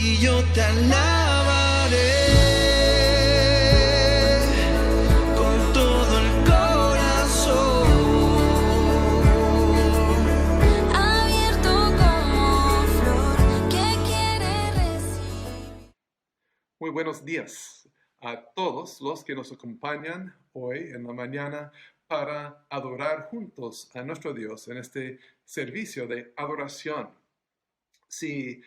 y yo te alabaré con todo el corazón, abierto como flor que quiere recibir. Muy buenos días a todos los que nos acompañan hoy en la mañana para adorar juntos a nuestro Dios en este servicio de adoración. Si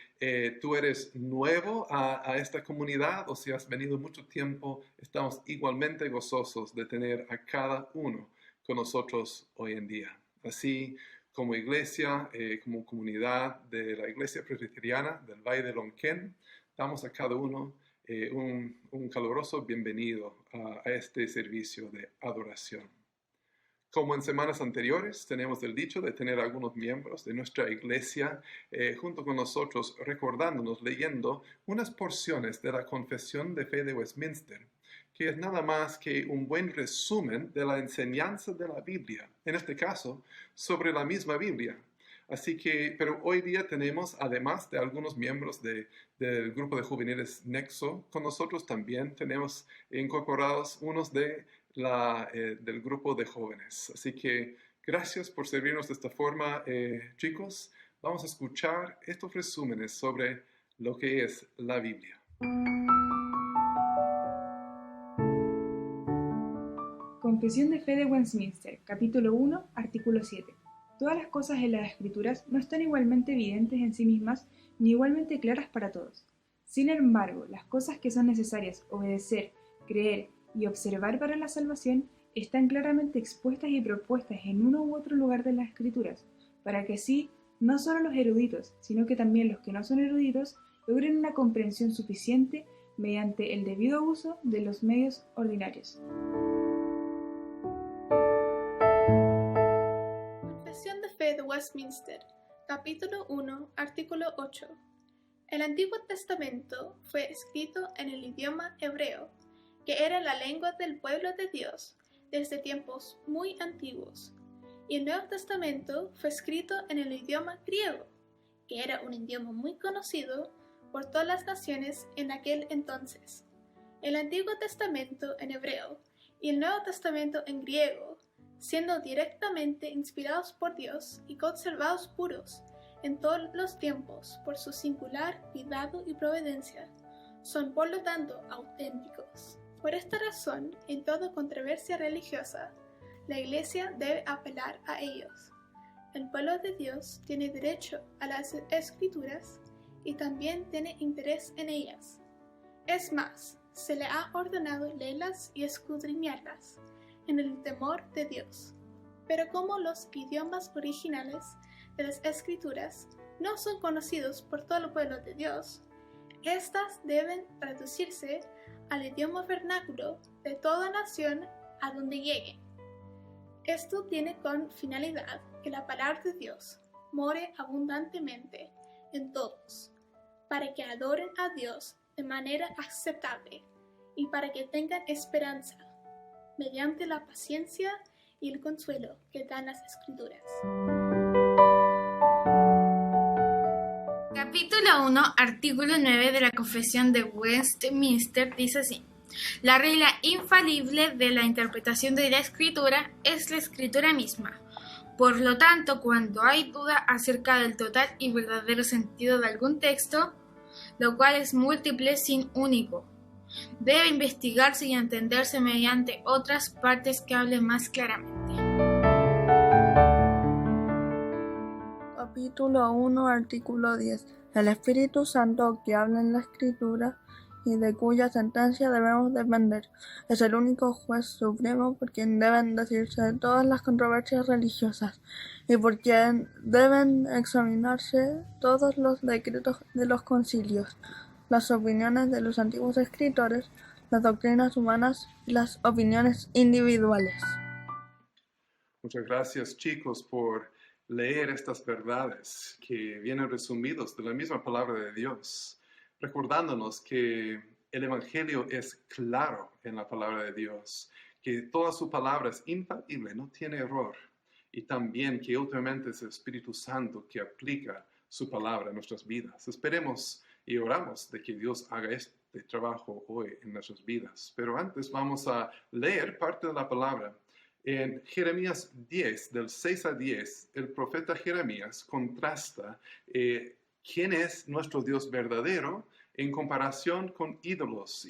tú eres nuevo a esta comunidad o si has venido mucho tiempo, estamos igualmente gozosos de tener a cada uno con nosotros hoy en día. Así como iglesia, como comunidad de la Iglesia Presbiteriana del Valle de Lonquén, damos a cada uno un caluroso bienvenido a este servicio de adoración. Como en semanas anteriores, tenemos el dicho de tener algunos miembros de nuestra iglesia junto con nosotros, recordándonos, leyendo unas porciones de la Confesión de Fe de Westminster, que es nada más que un buen resumen de la enseñanza de la Biblia, en este caso, sobre la misma Biblia. Así que, pero hoy día tenemos, además de algunos miembros del grupo de juveniles Nexo, con nosotros también tenemos incorporados unos del grupo de jóvenes. Así que gracias por servirnos de esta forma, chicos. Vamos a escuchar estos resúmenes sobre lo que es la Biblia. Confesión de Fe de Westminster, capítulo 1, artículo 7. Todas las cosas en las Escrituras no están igualmente evidentes en sí mismas ni igualmente claras para todos. Sin embargo, las cosas que son necesarias obedecer, creer y observar para la salvación están claramente expuestas y propuestas en uno u otro lugar de las Escrituras, para que así no solo los eruditos, sino que también los que no son eruditos logren una comprensión suficiente mediante el debido uso de los medios ordinarios. Confesión de Fe de Westminster, capítulo 1, artículo 8. El Antiguo Testamento fue escrito en el idioma hebreo, que era la lengua del pueblo de Dios desde tiempos muy antiguos, y el Nuevo Testamento fue escrito en el idioma griego, que era un idioma muy conocido por todas las naciones en aquel entonces. El Antiguo Testamento en hebreo y el Nuevo Testamento en griego, siendo directamente inspirados por Dios y conservados puros en todos los tiempos por su singular cuidado y providencia, son por lo tanto auténticos. Por esta razón, en toda controversia religiosa, la Iglesia debe apelar a ellos. El pueblo de Dios tiene derecho a las Escrituras y también tiene interés en ellas. Es más, se le ha ordenado leerlas y escudriñarlas en el temor de Dios. Pero como los idiomas originales de las Escrituras no son conocidos por todo el pueblo de Dios, estas deben traducirse al idioma vernáculo de toda nación a donde lleguen. Esto tiene con finalidad que la palabra de Dios more abundantemente en todos, para que adoren a Dios de manera aceptable y para que tengan esperanza mediante la paciencia y el consuelo que dan las Escrituras. Capítulo 1, artículo 9 de la Confesión de Westminster dice así: la regla infalible de la interpretación de la Escritura es la Escritura misma. Por lo tanto, cuando hay duda acerca del total y verdadero sentido de algún texto, lo cual es múltiple sin único, debe investigarse y entenderse mediante otras partes que hablen más claramente. Capítulo 1, artículo 10. El Espíritu Santo que habla en la Escritura y de cuya sentencia debemos depender, es el único juez supremo por quien deben decirse todas las controversias religiosas y por quien deben examinarse todos los decretos de los concilios, las opiniones de los antiguos escritores, las doctrinas humanas y las opiniones individuales. Muchas gracias, chicos, por leer estas verdades que vienen resumidos de la misma palabra de Dios, recordándonos que el Evangelio es claro en la palabra de Dios, que toda su palabra es infalible, no tiene error, y también que últimamente es el Espíritu Santo que aplica su palabra en nuestras vidas. Esperemos y oramos de que Dios haga este trabajo hoy en nuestras vidas. Pero antes vamos a leer parte de la palabra. En Jeremías 10, del 6 a 10, el profeta Jeremías contrasta quién es nuestro Dios verdadero en comparación con ídolos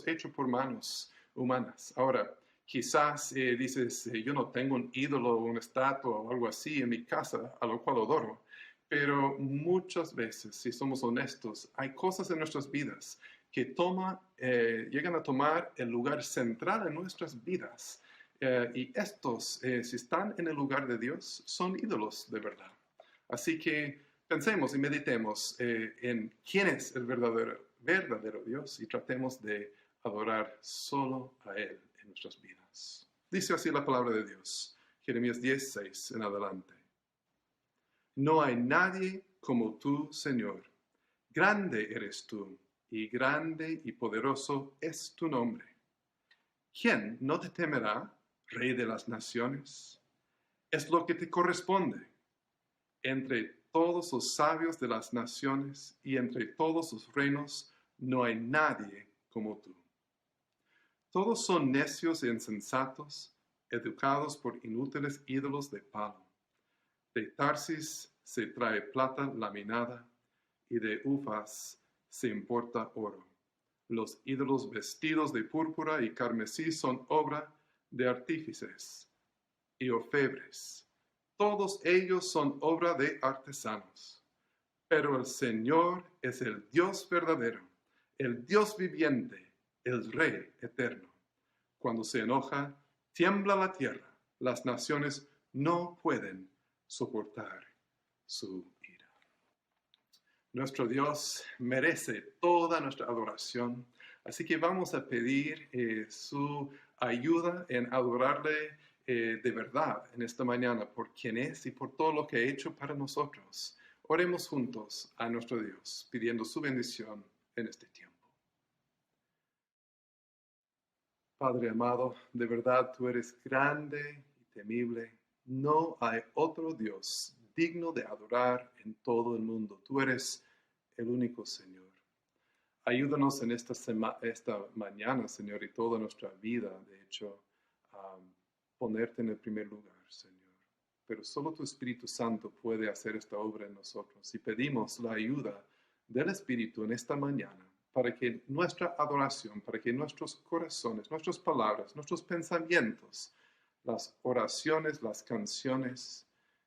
hechos por manos humanas. Ahora, quizás dices, yo no tengo un ídolo, una estatua o algo así en mi casa a lo cual adoro, pero muchas veces, si somos honestos, hay cosas en nuestras vidas que llegan a tomar el lugar central en nuestras vidas. Y estos, si están en el lugar de Dios, son ídolos de verdad. Así que pensemos y meditemos en quién es el verdadero Dios y tratemos de adorar solo a Él en nuestras vidas. Dice así la palabra de Dios, Jeremías 10:6 en adelante. No hay nadie como tú, Señor. Grande eres tú, y grande y poderoso es tu nombre. ¿Quién no te temerá, Rey de las naciones? Es lo que te corresponde. Entre todos los sabios de las naciones y entre todos los reinos no hay nadie como tú. Todos son necios e insensatos, educados por inútiles ídolos de palo. De Tarsis se trae plata laminada y de Ufaz se importa oro. Los ídolos vestidos de púrpura y carmesí son obra de artífices y orfebres. Todos ellos son obra de artesanos. Pero el Señor es el Dios verdadero, el Dios viviente, el Rey eterno. Cuando se enoja, tiembla la tierra. Las naciones no pueden soportar su ira. Nuestro Dios merece toda nuestra adoración, así que vamos a pedir su ayuda en adorarle de verdad en esta mañana por quien es y por todo lo que ha hecho para nosotros. Oremos juntos a nuestro Dios, pidiendo su bendición en este tiempo. Padre amado, de verdad tú eres grande y temible. No hay otro Dios digno de adorar en todo el mundo. Tú eres el único Señor. Ayúdanos en esta mañana, Señor, y toda nuestra vida, de hecho, a ponerte en el primer lugar, Señor. Pero solo tu Espíritu Santo puede hacer esta obra en nosotros. Y pedimos la ayuda del Espíritu en esta mañana para que nuestra adoración, para que nuestros corazones, nuestras palabras, nuestros pensamientos, las oraciones, las canciones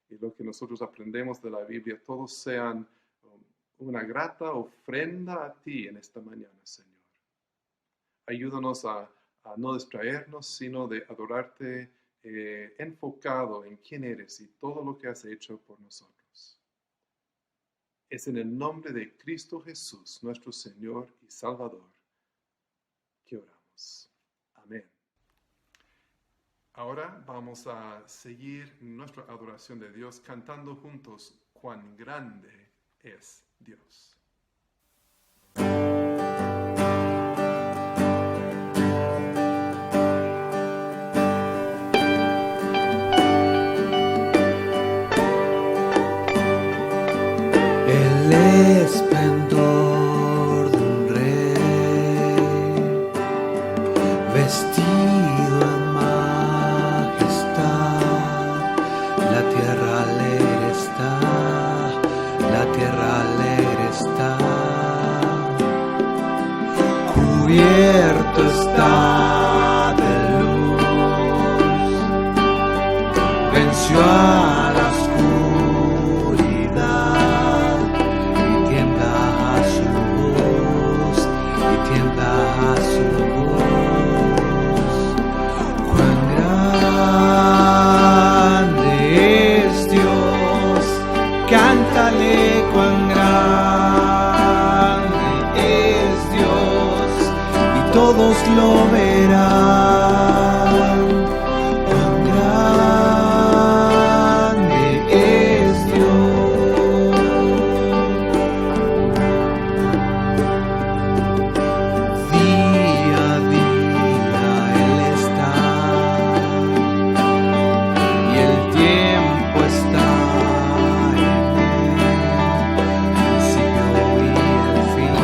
y lo que nosotros aprendemos de la Biblia, todos sean una grata ofrenda a ti en esta mañana, Señor. Ayúdanos a no distraernos, sino de adorarte enfocado en quién eres y todo lo que has hecho por nosotros. Es en el nombre de Cristo Jesús, nuestro Señor y Salvador, que oramos. Amén. Ahora vamos a seguir nuestra adoración de Dios cantando juntos cuán grande es Dios. El esplendor de un rey, vestido en majestad, la tierra alegre está, la tierra alegre está, cubierto está de luz, venció a la oscuridad y tiembla a su voz, y tiembla a su voz. Cuán grande es Dios, cántale cuán grande es Dios, y todos lo verán. Cuán grande es Dios. Día a día Él está, y el tiempo está en Él, principio y el fin.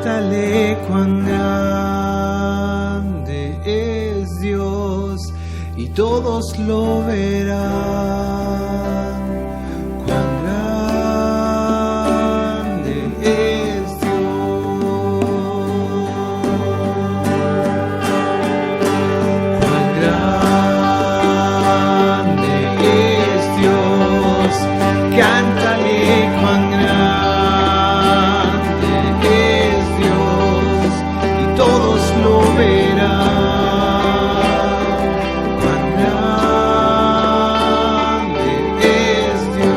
cántale cuán grande es Dios y todos lo verán. Cuán grande es Dios. Cuán grande es Dios. Cántale cuán grande es Dios y todos lo verán. Cuán grande es Dios.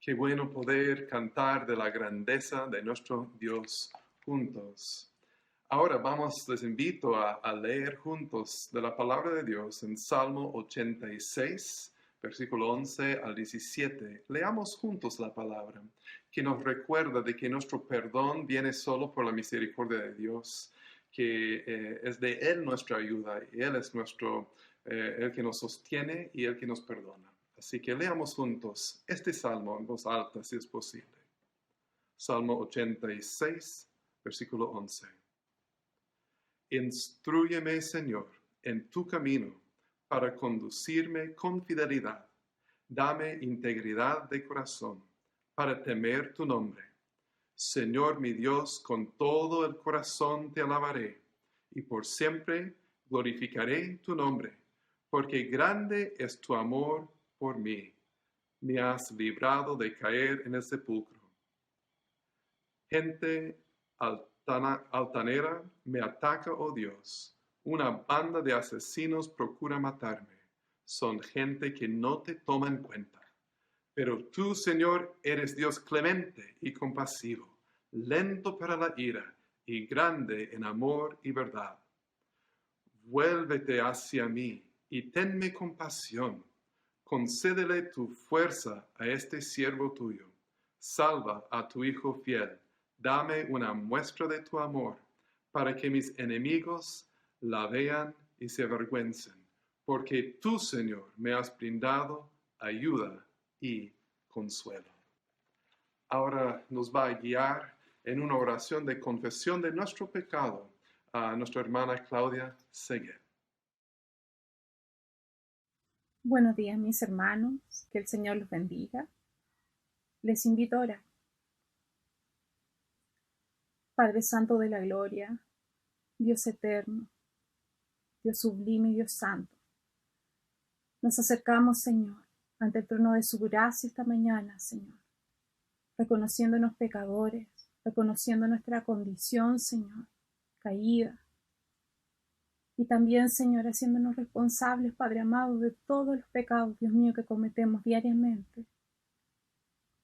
Qué bueno poder cantar de la grandeza de nuestro Dios juntos. Ahora les invito a leer juntos de la palabra de Dios en Salmo 86, versículo 11 al 17. Leamos juntos la palabra, que nos recuerda de que nuestro perdón viene solo por la misericordia de Dios, que es de Él nuestra ayuda, y Él es el que nos sostiene y el que nos perdona. Así que leamos juntos este salmo en voz alta, si es posible. Salmo 86, versículo 11. Instrúyeme, Señor, en tu camino, para conducirme con fidelidad. Dame integridad de corazón, para temer tu nombre. Señor mi Dios, con todo el corazón te alabaré, y por siempre glorificaré tu nombre, porque grande es tu amor por mí. Me has librado de caer en el sepulcro. Gente altanera me ataca, oh Dios. Una banda de asesinos procura matarme. Son gente que no te toma en cuenta. Pero tú, Señor, eres Dios clemente y compasivo, lento para la ira y grande en amor y verdad. Vuélvete hacia mí y tenme compasión. Concédele tu fuerza a este siervo tuyo. Salva a tu Hijo fiel. Dame una muestra de tu amor, para que mis enemigos la vean y se avergüencen, porque tú, Señor, me has brindado ayuda y consuelo. Ahora nos va a guiar en una oración de confesión de nuestro pecado a nuestra hermana Claudia Seguer. Buenos días, mis hermanos, que el Señor los bendiga. Les invito a orar. Padre Santo de la Gloria, Dios eterno, Dios sublime y Dios santo, nos acercamos, Señor, ante el trono de su gracia esta mañana, Señor, reconociéndonos pecadores, reconociendo nuestra condición, Señor, caída, y también, Señor, haciéndonos responsables, Padre amado, de todos los pecados, Dios mío, que cometemos diariamente.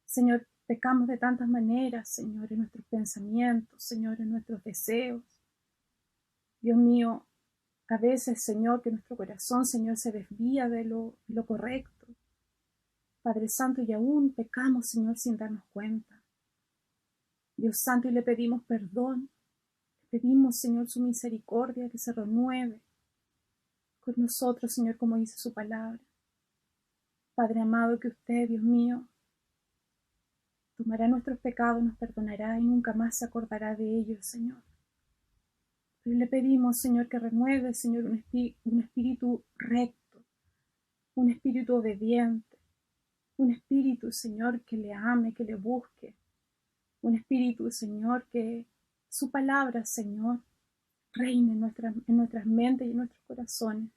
Señor, pecamos de tantas maneras, Señor, en nuestros pensamientos, Señor, en nuestros deseos. Dios mío, a veces, Señor, que nuestro corazón, Señor, se desvía de lo correcto. Padre Santo, y aún pecamos, Señor, sin darnos cuenta. Dios Santo, y le pedimos perdón. Pedimos, Señor, su misericordia que se renueve con nosotros, Señor, como dice su palabra. Padre amado, que usted, Dios mío, tomará nuestros pecados, nos perdonará y nunca más se acordará de ellos, Señor. Pero le pedimos, Señor, que renueve, Señor, un espíritu recto, un espíritu obediente, un espíritu, Señor, que le ame, que le busque, un espíritu, Señor, que su palabra, Señor, reine en nuestras mentes y en nuestros corazones.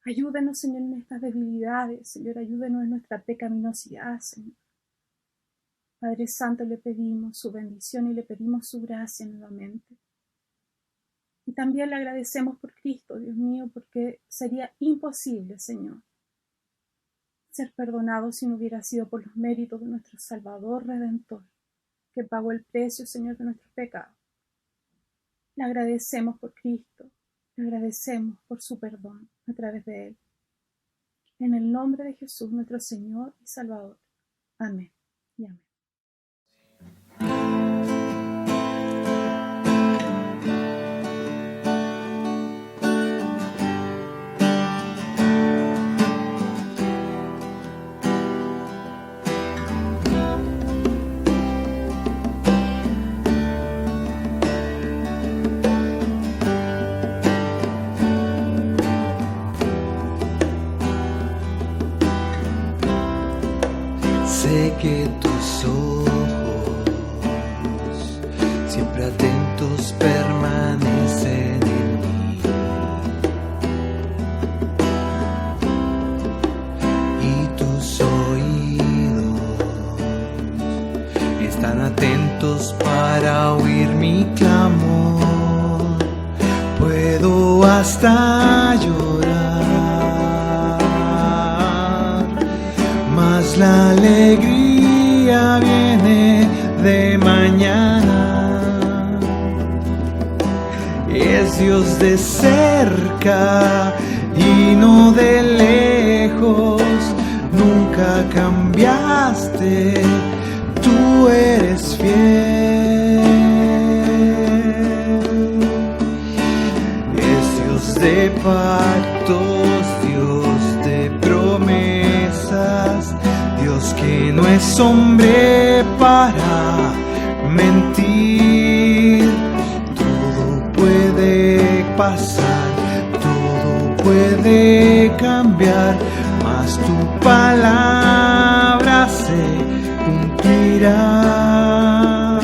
Ayúdanos, Señor, en estas debilidades, Señor, ayúdanos en nuestra pecaminosidad, Señor. Padre Santo, le pedimos su bendición y le pedimos su gracia nuevamente. Y también le agradecemos por Cristo, Dios mío, porque sería imposible, Señor, ser perdonado si no hubiera sido por los méritos de nuestro Salvador Redentor, que pagó el precio, Señor, de nuestros pecados. Le agradecemos por Cristo, le agradecemos por su perdón a través de Él. En el nombre de Jesús, nuestro Señor y Salvador. Amén y amén. siempre atentos permanecen en mí. Y tus oídos están atentos para oír mi clamor. Puedo hasta llorar, mas la alegría viene de mañana. Es Dios de cerca y no de lejos. Nunca cambiaste, tú eres fiel. Es Dios de pactos, Dios de promesas, Dios que no es hombre para mentir. Todo puede pasar, todo puede cambiar, mas tu palabra se cumplirá.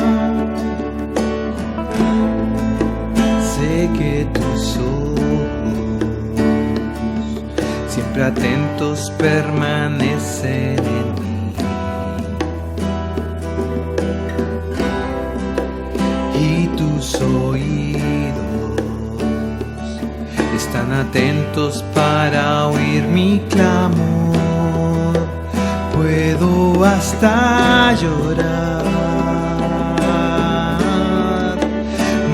Sé que tus ojos siempre atentos permanecen en mí. Y tus oídos están atentos para oír mi clamor. Puedo hasta llorar,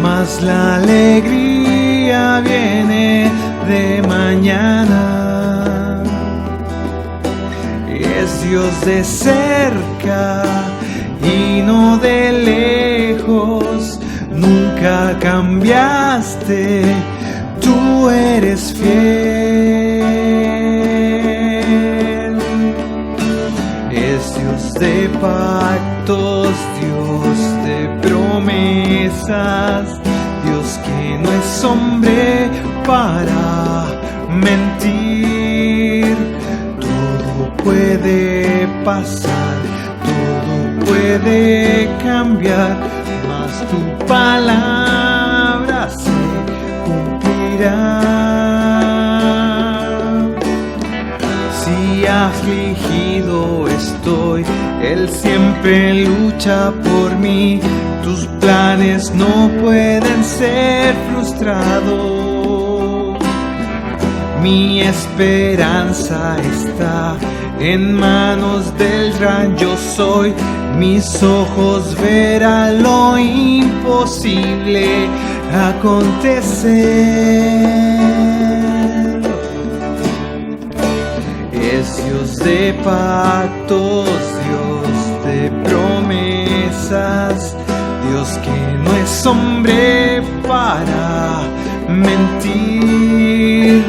mas la alegría viene de mañana. Es Dios de cerca y no de lejos. Nunca cambiaste, tú eres fiel. Es Dios de pactos, Dios de promesas, Dios que no es hombre para mentir. Todo puede pasar, todo puede cambiar, mas tu palabra se cumplirá. Si afligido estoy, Él siempre lucha por mí. Tus planes no pueden ser frustrados. Mi esperanza está en manos del gran yo soy. Mis ojos verán lo imposible acontecer. Es Dios de pactos, Dios de promesas, Dios que no es hombre para mentir.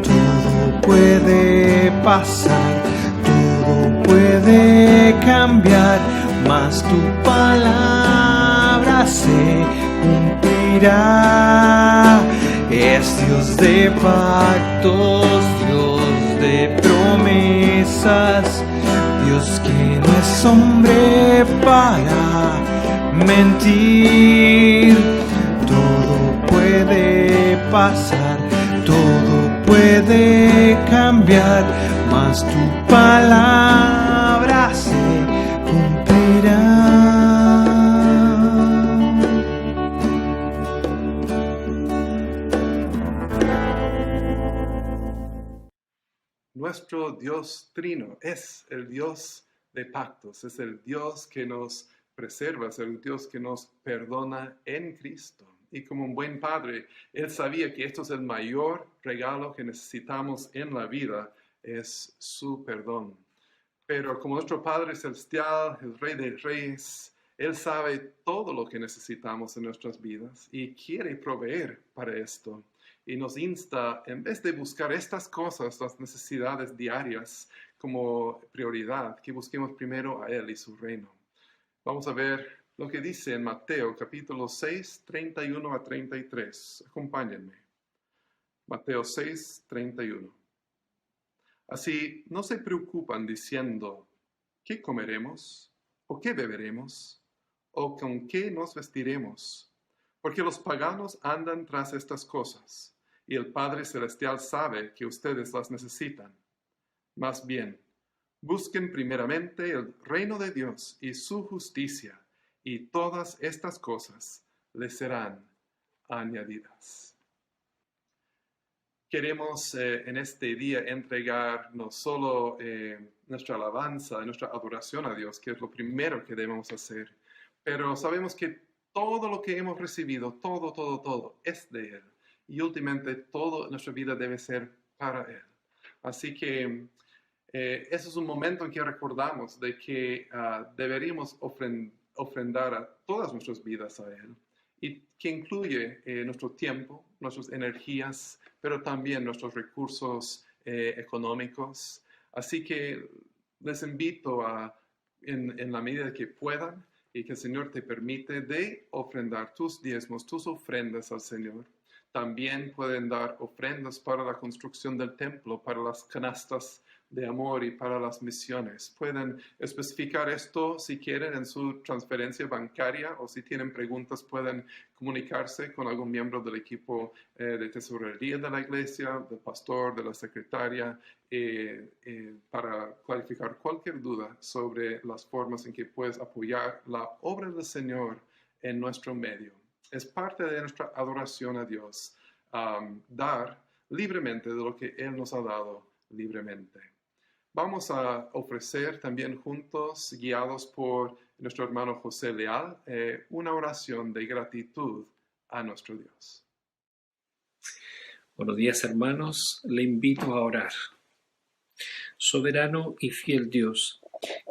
Todo puede pasar, todo puede cambiar, mas tu palabra se cumplirá. Es Dios de pactos, Dios de promesas, Dios que no es hombre para mentir. Todo puede pasar, todo puede cambiar, mas tu palabra se cumplirá. Nuestro Dios Trino es el Dios de pactos, es el Dios que nos preserva, es el Dios que nos perdona en Cristo. Y como un buen padre, Él sabía que esto es el mayor regalo que necesitamos en la vida, es su perdón. Pero como nuestro Padre Celestial, el Rey de Reyes, Él sabe todo lo que necesitamos en nuestras vidas y quiere proveer para esto. Y nos insta, en vez de buscar estas cosas, las necesidades diarias como prioridad, que busquemos primero a Él y su reino. Vamos a ver lo que dice en Mateo capítulo 6, 31 a 33. Acompáñenme. Mateo 6, 31. Así no se preocupan diciendo, ¿qué comeremos? ¿O qué beberemos? ¿O con qué nos vestiremos? porque los paganos andan tras estas cosas, y el Padre Celestial sabe que ustedes las necesitan. Más bien, busquen primeramente el reino de Dios y su justicia, y todas estas cosas les serán añadidas. Queremos en este día entregar no solo nuestra alabanza, nuestra adoración a Dios, que es lo primero que debemos hacer, pero sabemos que todo lo que hemos recibido, todo es de Él. Y últimamente toda nuestra vida debe ser para Él. Así que ese es un momento en que recordamos de que deberíamos ofrendar a todas nuestras vidas a Él. Y que incluye nuestro tiempo, nuestras energías, pero también nuestros recursos económicos. Así que les invito en la medida que puedan, y que el Señor te permite de ofrendar tus diezmos, tus ofrendas al Señor. También pueden dar ofrendas para la construcción del templo, para las canastas de amor y para las misiones. Pueden especificar esto si quieren en su transferencia bancaria, o si tienen preguntas pueden comunicarse con algún miembro del equipo de tesorería de la iglesia, del pastor, de la secretaria, para clarificar cualquier duda sobre las formas en que puedes apoyar la obra del Señor en nuestro medio. Es parte de nuestra adoración a Dios, dar libremente de lo que Él nos ha dado libremente. Vamos a ofrecer también juntos, guiados por nuestro hermano José Leal, una oración de gratitud a nuestro Dios. Buenos días, hermanos. Le invito a orar. Soberano y fiel Dios,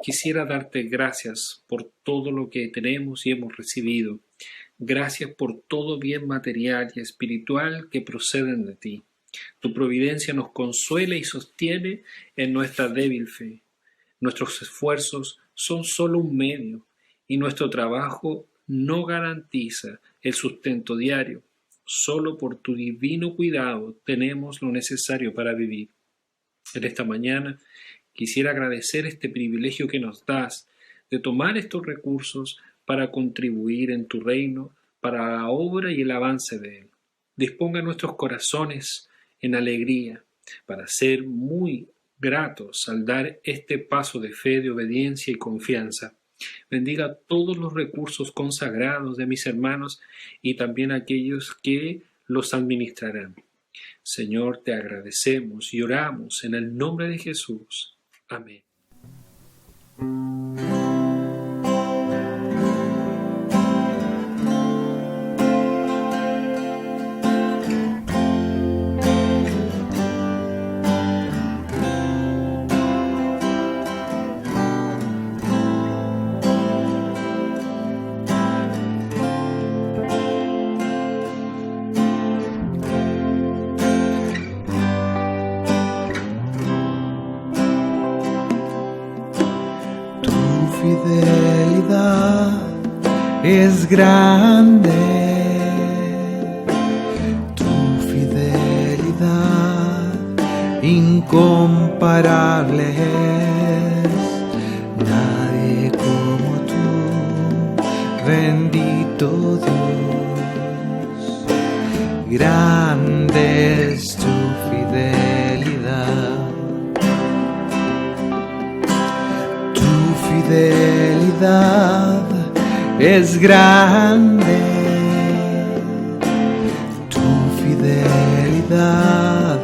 quisiera darte gracias por todo lo que tenemos y hemos recibido. Gracias por todo bien material y espiritual que proceden de ti. Tu providencia nos consuela y sostiene en nuestra débil fe. Nuestros esfuerzos son solo un medio y nuestro trabajo no garantiza el sustento diario. Solo por tu divino cuidado tenemos lo necesario para vivir. En esta mañana quisiera agradecer este privilegio que nos das de tomar estos recursos para contribuir en tu reino, para la obra y el avance de él. Disponga nuestros corazones en alegría, para ser muy gratos al dar este paso de fe, de obediencia y confianza. Bendiga todos los recursos consagrados de mis hermanos y también aquellos que los administrarán. Señor, te agradecemos y oramos en el nombre de Jesús. Amén. Fidelidad es grande, tu fidelidad incomparable es, nadie como tú, bendito Dios, grande es tu fidelidad. Fidelidad es grande, tu fidelidad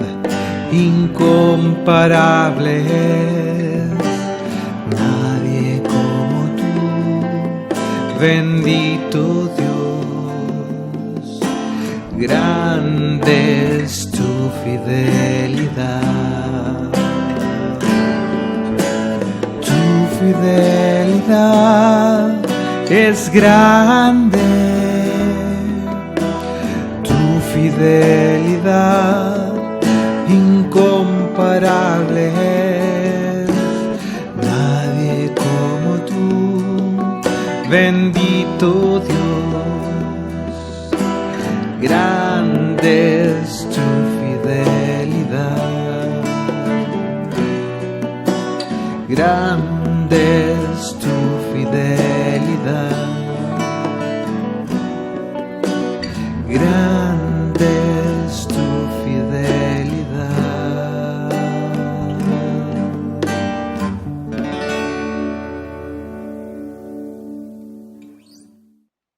incomparable es, nadie como tú, bendito Dios, grande es tu fidelidad. Fidelidad es grande, tu fidelidad incomparable es, nadie como tú, bendito Dios, grande es tu fidelidad, grande es tu fidelidad.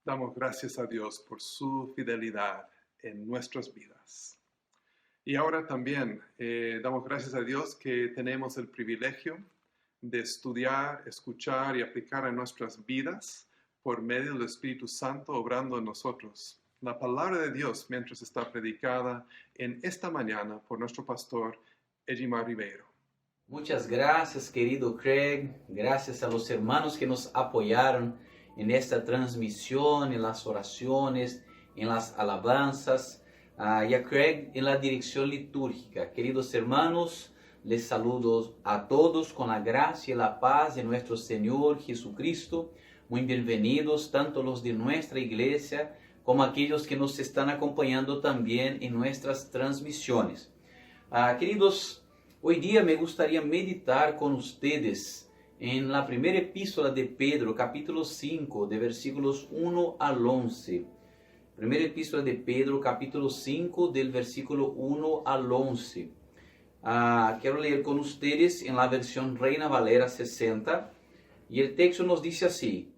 Damos gracias a Dios por su fidelidad en nuestras vidas. Y ahora también damos gracias a Dios que tenemos el privilegio de estudiar, escuchar y aplicar en nuestras vidas por medio del Espíritu Santo obrando en nosotros la palabra de Dios mientras está predicada en esta mañana por nuestro pastor Ejimar Ribeiro. Muchas gracias, querido Craig. Gracias a los hermanos que nos apoyaron en esta transmisión, en las oraciones, en las alabanzas, y a Craig en la dirección litúrgica. Queridos hermanos, les saludo a todos con la gracia y la paz de nuestro Señor Jesucristo. Muy bienvenidos, tanto los de nuestra iglesia como aquellos que nos están acompañando también en nuestras transmisiones. Queridos, hoy día me gustaría meditar con ustedes en la primera epístola de Pedro, capítulo 5, de versículos 1 al 11. Primera epístola de Pedro, capítulo 5, del versículo 1 al 11. Quiero leer con ustedes en la versión Reina Valera 60, y el texto nos dice así: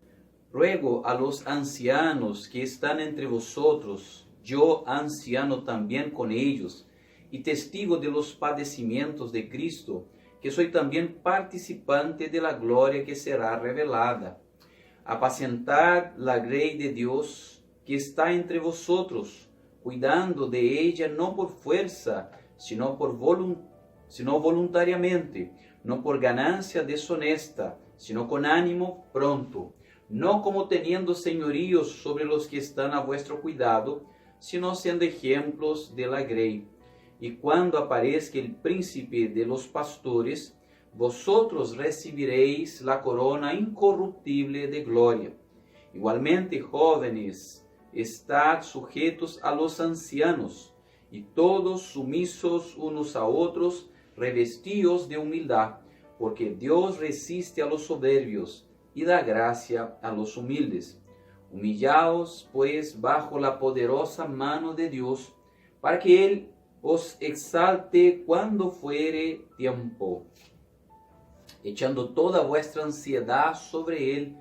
Ruego a los ancianos que están entre vosotros, yo anciano también con ellos, y testigo de los padecimientos de Cristo, que soy también participante de la gloria que será revelada. Apacentad la grey de Dios que está entre vosotros, cuidando de ella no por fuerza, sino voluntariamente, no por ganancia deshonesta, sino con ánimo pronto, no como teniendo señoríos sobre los que están a vuestro cuidado, sino siendo ejemplos de la grey. Y cuando aparezca el príncipe de los pastores, vosotros recibiréis la corona incorruptible de gloria. Igualmente, jóvenes, estad sujetos a los ancianos, y todos sumisos unos a otros, revestidos de humildad, porque Dios resiste a los soberbios y da gracia a los humildes. Humillaos, pues, bajo la poderosa mano de Dios, para que Él os exalte cuando fuere tiempo, echando toda vuestra ansiedad sobre Él,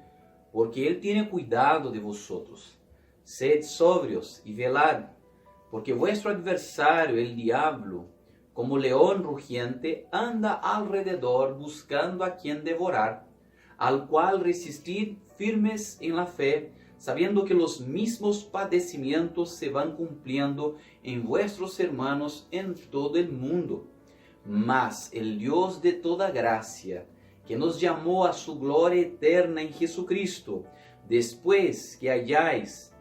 porque Él tiene cuidado de vosotros. Sed sobrios y velad, porque vuestro adversario, el diablo, como león rugiente, anda alrededor buscando a quien devorar, al cual resistid firmes en la fe, sabiendo que los mismos padecimientos se van cumpliendo en vuestros hermanos en todo el mundo. Mas el Dios de toda gracia, que nos llamó a su gloria eterna en Jesucristo, después que hayáis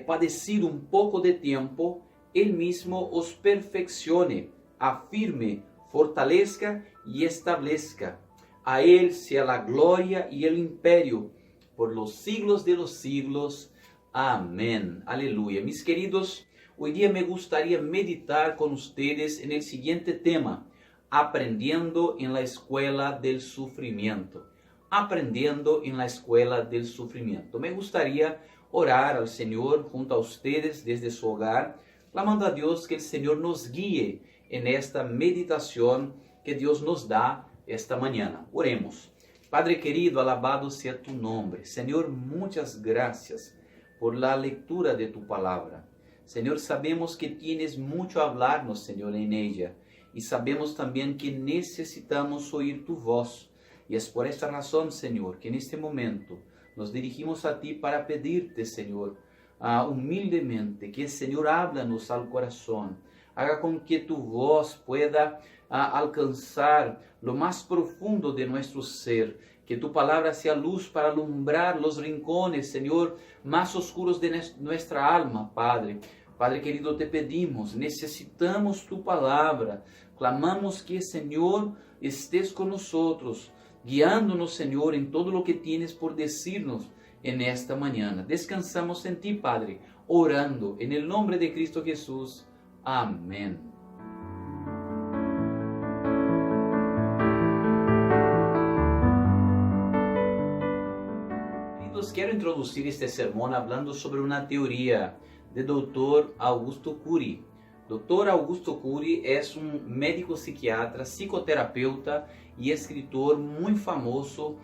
padecido un poco de tiempo, Él mismo os perfeccione, afirme, fortalezca y establezca. A Él sea la gloria y el imperio por los siglos de los siglos. Amén. Aleluya. Mis queridos, hoy día me gustaría meditar con ustedes en el siguiente tema: aprendiendo en la escuela del sufrimiento. Aprendiendo en la escuela del sufrimiento. Me gustaría orar al Señor junto a ustedes desde su hogar, clamando a Dios que el Señor nos guíe en esta meditación que Dios nos da esta mañana. Oremos. Padre querido, alabado sea tu nombre. Señor, muchas gracias por la lectura de tu palabra. Señor, sabemos que tienes mucho a hablarnos, Señor, en ella. Y sabemos también que necesitamos oír tu voz. Y es por esta razón, Señor, que en este momento nos dirigimos a ti para pedirte, Señor, humildemente, que el Señor háblanos al corazón. Haga con que tu voz pueda alcanzar lo más profundo de nuestro ser. Que tu palabra sea luz para alumbrar los rincones, Señor, más oscuros de nuestra alma, Padre. Padre querido, te pedimos, necesitamos tu palabra. Clamamos que, Señor, estés con nosotros, guiándonos, Señor, en todo lo que tienes por decirnos en esta mañana. Descansamos en ti, Padre, orando en el nombre de Cristo Jesús. Amén. Queridos, quiero introducir este sermón hablando sobre una teoría de Dr. Augusto Cury. Dr. Augusto Cury es un médico psiquiatra, psicoterapeuta y escritor muy famoso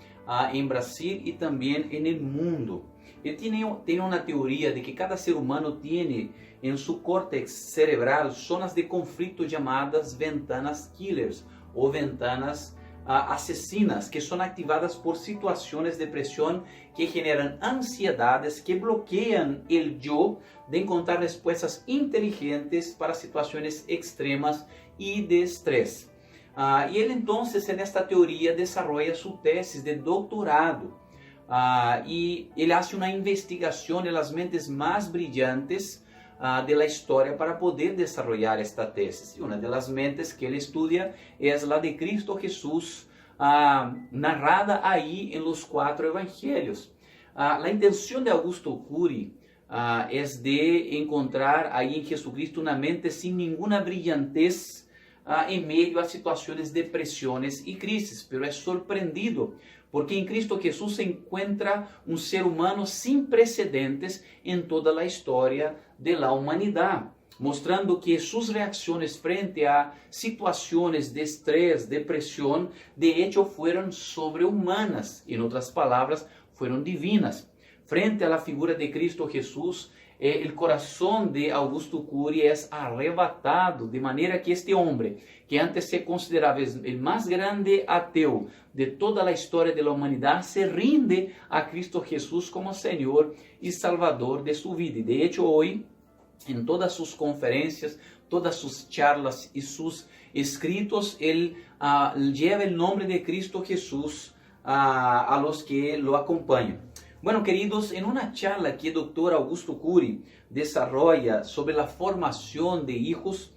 en Brasil y también en el mundo. Él tiene una teoría de que cada ser humano tiene en su córtex cerebral zonas de conflicto llamadas ventanas killers o ventanas asesinas, que son activadas por situaciones de presión que generan ansiedades, que bloquean el yo de encontrar respuestas inteligentes para situaciones extremas y de estrés. Y él entonces en esta teoría desarrolla su tesis de doctorado. Y él hace una investigación de las mentes más brillantes de la historia para poder desarrollar esta tesis. Y una de las mentes que él estudia es la de Cristo Jesús, narrada ahí en los 4 evangelios. La intención de Augusto Curi es de encontrar ahí en Jesucristo una mente sin ninguna brillantez en medio a situaciones de presiones y crisis, pero es sorprendido porque en Cristo Jesús se encuentra un ser humano sin precedentes en toda la historia de la humanidad, mostrando que sus reacciones frente a situaciones de estrés, de presión, de hecho fueron sobrehumanas, en otras palabras, fueron divinas. Frente a la figura de Cristo Jesús, el corazón de Augusto Curi es arrebatado, de manera que este hombre, que antes se consideraba el más grande ateo de toda la historia de la humanidad, se rinde a Cristo Jesús como Señor y Salvador de su vida. Y de hecho hoy, en todas sus conferencias, todas sus charlas y sus escritos, él lleva el nombre de Cristo Jesús a los que lo acompañan. Bueno, queridos, en una charla que el doctor Augusto Curi desarrolla sobre la formación de hijos,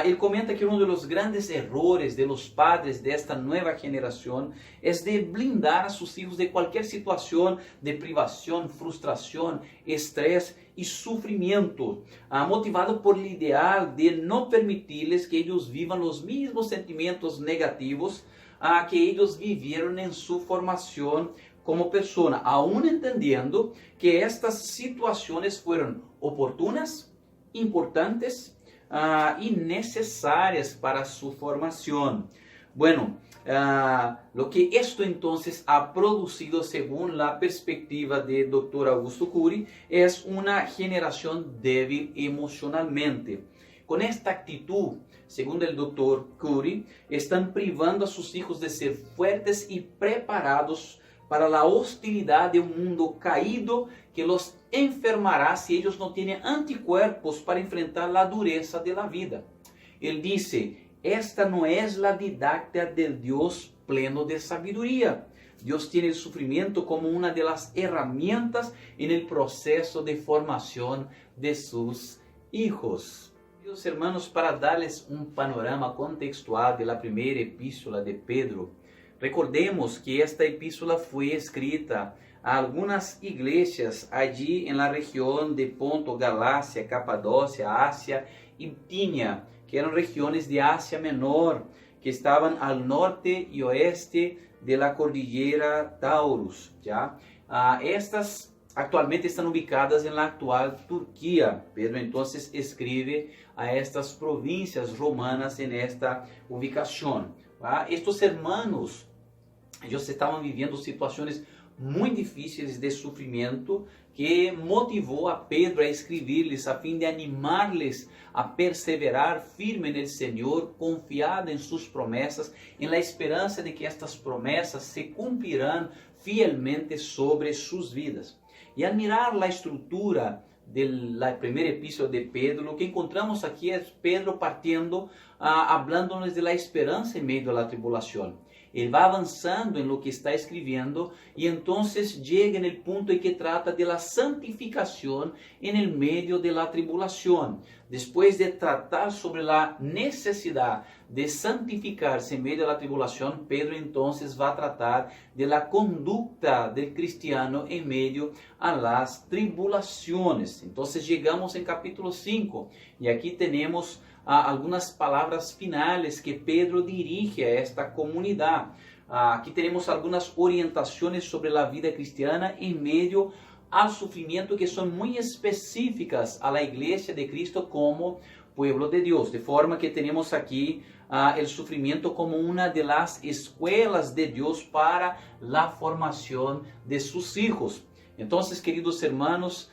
él comenta que uno de los grandes errores de los padres de esta nueva generación es de blindar a sus hijos de cualquier situación de privación, frustración, estrés y sufrimiento, motivado por el ideal de no permitirles que ellos vivan los mismos sentimientos negativos que ellos vivieron en su formación como persona, aún entendiendo que estas situaciones fueron oportunas, importantes y necesarias para su formación. Bueno, lo que esto entonces ha producido, según la perspectiva del Dr. Augusto Curi, es una generación débil emocionalmente. Con esta actitud, según el Dr. Curi, están privando a sus hijos de ser fuertes y preparados para la hostilidad de un mundo caído que los enfermará si ellos no tienen anticuerpos para enfrentar la dureza de la vida. Él dice, esta no es la didáctica del Dios pleno de sabiduría. Dios tiene el sufrimiento como una de las herramientas en el proceso de formación de sus hijos. Queridos hermanos, para darles un panorama contextual de la primera epístola de Pedro, recordemos que esta epístola fue escrita a algunas iglesias allí en la región de Ponto, Galacia, Capadocia, Asia y Bitinia, que eran regiones de Asia Menor, que estaban al norte y oeste de la cordillera Taurus. ¿Ya? Estas actualmente están ubicadas en la actual Turquía. Pedro entonces escribe a estas provincias romanas en esta ubicación. Estos hermanos, ellos estaban viviendo situaciones muy difíciles de sufrimiento que motivó a Pedro a escribirles a fin de animarles a perseverar firme en el Señor, confiada en sus promesas, en la esperanza de que estas promesas se cumplirán fielmente sobre sus vidas. Y al mirar la estructura de la primera epístola de Pedro, lo que encontramos aquí es Pedro partiendo, hablándonos de la esperanza en medio de la tribulación. Él va avanzando en lo que está escribiendo y entonces llega en el punto en que trata de la santificación en el medio de la tribulación. Después de tratar sobre la necesidad de santificarse en medio de la tribulación, Pedro entonces va a tratar de la conducta del cristiano en medio a las tribulaciones. Entonces llegamos en capítulo 5 y aquí tenemos algunas palabras finales que Pedro dirige a esta comunidad. Aquí tenemos algunas orientaciones sobre la vida cristiana en medio al sufrimiento que son muy específicas a la iglesia de Cristo como pueblo de Dios. De forma que tenemos aquí el sufrimiento como una de las escuelas de Dios para la formación de sus hijos. Entonces, queridos hermanos,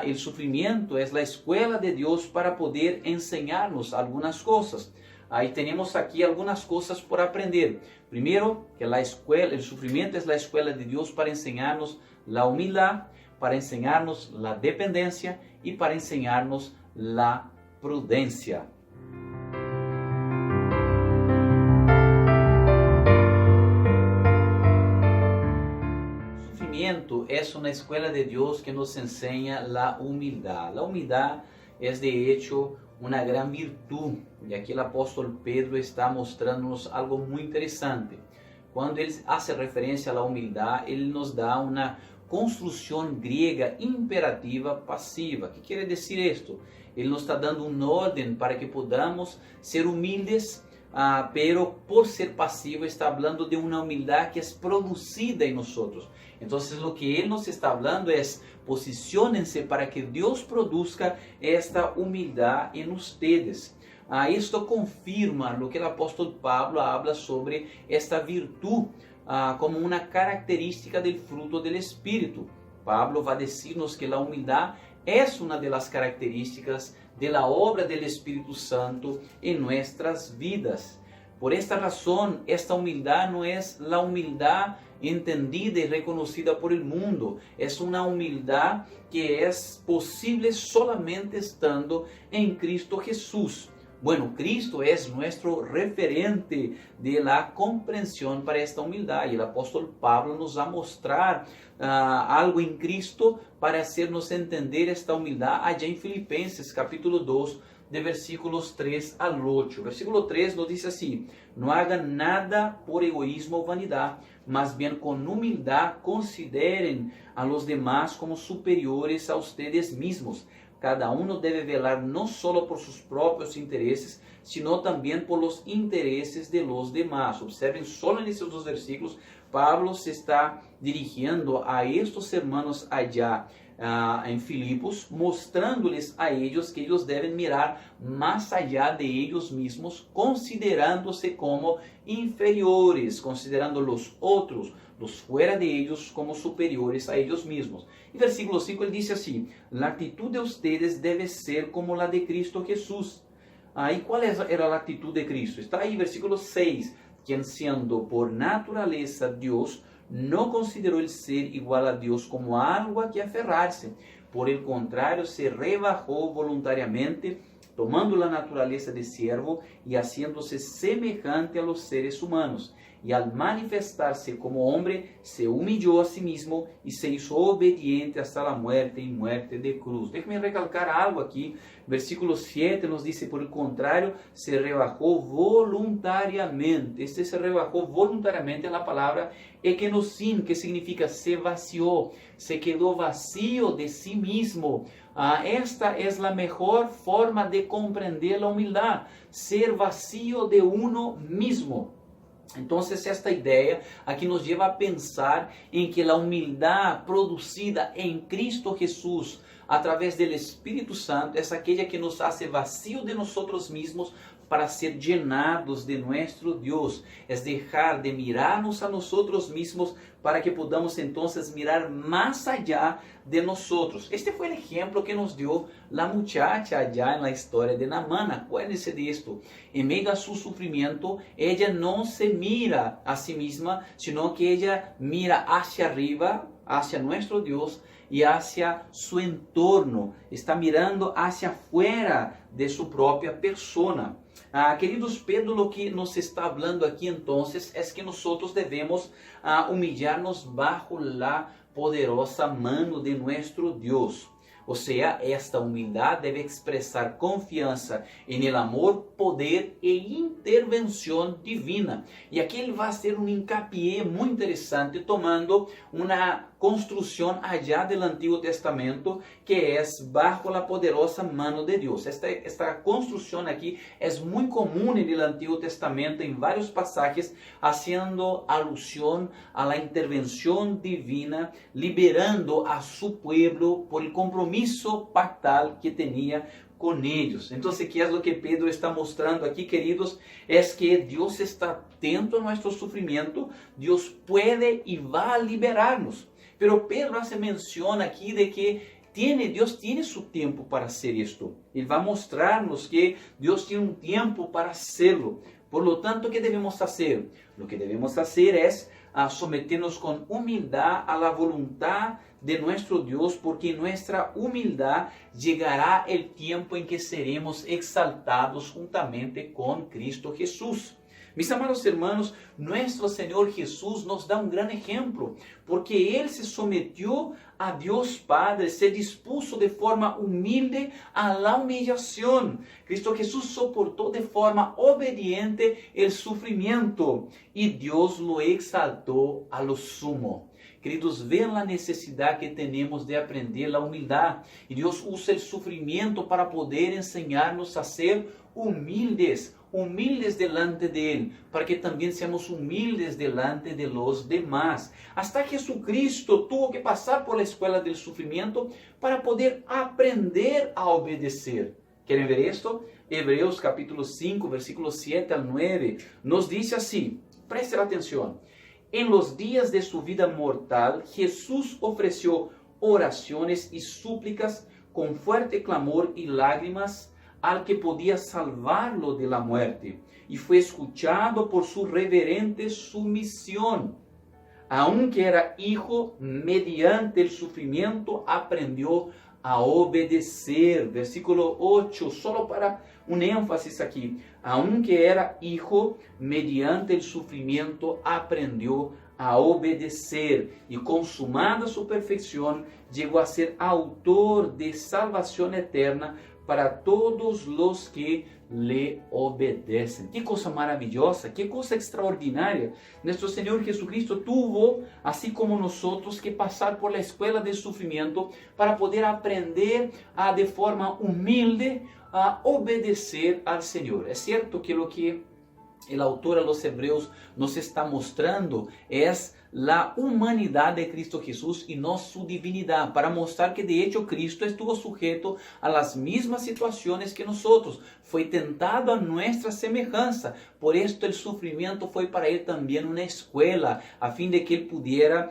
el sufrimiento es la escuela de Dios para poder enseñarnos algunas cosas. Ahí tenemos aquí algunas cosas por aprender. Primero, que el sufrimiento es la escuela de Dios para enseñarnos la humildad, para enseñarnos la dependencia y para enseñarnos la prudencia. El sufrimiento es una escuela de Dios que nos enseña la humildad. La humildad es de hecho una gran virtud. Y aquí el apóstol Pedro está mostrándonos algo muy interesante. Cuando él hace referencia a la humildad, él nos da una construcción griega imperativa pasiva. ¿Qué quiere decir esto? Él nos está dando un orden para que podamos ser humildes, pero por ser pasivo está hablando de una humildad que es producida en nosotros. Entonces lo que él nos está hablando es: posiciónense para que Dios produzca esta humildad en ustedes. Esto confirma lo que el apóstol Pablo habla sobre esta virtud como una característica del fruto del Espíritu. Pablo va a decirnos que la humildad es una de las características de la obra del Espíritu Santo en nuestras vidas. Por esta razón, esta humildad no es la humildad entendida y reconocida por el mundo. Es una humildad que es posible solamente estando en Cristo Jesús. Bueno, Cristo es nuestro referente de la comprensión para esta humildad, y el apóstol Pablo nos va a mostrar algo en Cristo para hacernos entender esta humildad allá en Filipenses capítulo 2, de versículos 3 al 8. Versículo 3 nos dice así: no hagan nada por egoísmo o vanidad, mas bien con humildad consideren a los demás como superiores a ustedes mismos. Cada uno debe velar no solo por sus propios intereses, sino también por los intereses de los demás. Observen, solo en estos dos versículos, Pablo se está dirigiendo a estos hermanos allá en Filipos, mostrándoles a ellos que ellos deben mirar más allá de ellos mismos, considerándose como inferiores, considerando los otros, los fuera de ellos, como superiores a ellos mismos. Y versículo 5 él dice así: la actitud de ustedes debe ser como la de Cristo Jesús. ¿Y cuál era la actitud de Cristo? Está ahí versículo 6, quien siendo por naturaleza Dios, no consideró el ser igual a Dios como algo a que aferrarse. Por el contrario, se rebajó voluntariamente, tomando la naturaleza de siervo y haciéndose semejante a los seres humanos. Y al manifestarse como hombre, se humilló a sí mismo y se hizo obediente hasta la muerte y muerte de cruz. Déjeme recalcar algo aquí. Versículo 7 nos dice: por el contrario, se rebajó voluntariamente. Este se rebajó voluntariamente en la palabra ekenosin, que significa se vació, se quedó vacío de sí mismo. Esta es la mejor forma de comprender la humildad: ser vacío de uno mismo. Entonces esta idea aquí nos lleva a pensar en que la humildad producida en Cristo Jesús a través del Espíritu Santo es aquella que nos hace vacío de nosotros mismos para ser llenados de nuestro Dios. Es dejar de mirarnos a nosotros mismos para que podamos entonces mirar más allá de nosotros. Este fue el ejemplo que nos dio la muchacha allá en la historia de Naamán. Acuérdense de esto. En medio a su sufrimiento, ella no se mira a sí misma, sino que ella mira hacia arriba, hacia nuestro Dios y hacia su entorno. Está mirando hacia afuera de su propia persona. Queridos, Pedro lo que nos está hablando aquí entonces es que nosotros debemos humillarnos bajo la poderosa mano de nuestro Dios. O sea, esta humildad debe expresar confianza en el amor, poder e intervención divina. Y aquí él va a hacer un hincapié muy interesante tomando una construcción allá del Antiguo Testamento que es bajo la poderosa mano de Dios. Esta construcción aquí es muy común en el Antiguo Testamento en varios pasajes, haciendo alusión a la intervención divina, liberando a su pueblo por el compromiso pactal que tenía con ellos. Entonces, ¿qué es lo que Pedro está mostrando aquí, queridos? Es que Dios está atento a nuestro sufrimiento, Dios puede y va a liberarnos. Pero Pedro hace mención aquí de que Dios tiene su tiempo para hacer esto. Él va a mostrarnos que Dios tiene un tiempo para hacerlo. Por lo tanto, ¿qué debemos hacer? Lo que debemos hacer es someternos con humildad a la voluntad de nuestro Dios, porque en nuestra humildad llegará el tiempo en que seremos exaltados juntamente con Cristo Jesús. Mis amados hermanos, nuestro Señor Jesús nos da un gran ejemplo, porque Él se sometió a Dios Padre, se dispuso de forma humilde a la humillación. Cristo Jesús soportó de forma obediente el sufrimiento y Dios lo exaltó a lo sumo. Queridos, vean la necesidad que tenemos de aprender la humildad. Y Dios usa el sufrimiento para poder enseñarnos a ser humildes delante de Él, para que también seamos humildes delante de los demás. Hasta Jesucristo tuvo que pasar por la escuela del sufrimiento para poder aprender a obedecer. ¿Quieren ver esto? Hebreos capítulo 5, versículos 7 al 9, nos dice así, presten atención. En los días de su vida mortal, Jesús ofreció oraciones y súplicas con fuerte clamor y lágrimas al que podía salvarlo de la muerte, y fue escuchado por su reverente sumisión. Aunque era hijo, mediante el sufrimiento aprendió a obedecer. Versículo 8, solo para un énfasis aquí. Aunque era hijo, mediante el sufrimiento aprendió a obedecer, y consumada su perfección, llegó a ser autor de salvación eterna para todos los que le obedecen. Qué cosa maravillosa, qué cosa extraordinaria. Nuestro Señor Jesucristo tuvo, así como nosotros, que pasar por la escuela del sufrimiento para poder aprender de forma humilde a obedecer al Señor. Es cierto que lo que el autor a los Hebreos nos está mostrando es la humanidad de Cristo Jesús y no su divinidad, para mostrar que de hecho Cristo estuvo sujeto a las mismas situaciones que nosotros, fue tentado a nuestra semejanza. Por esto el sufrimiento fue para él también una escuela, a fin de que él pudiera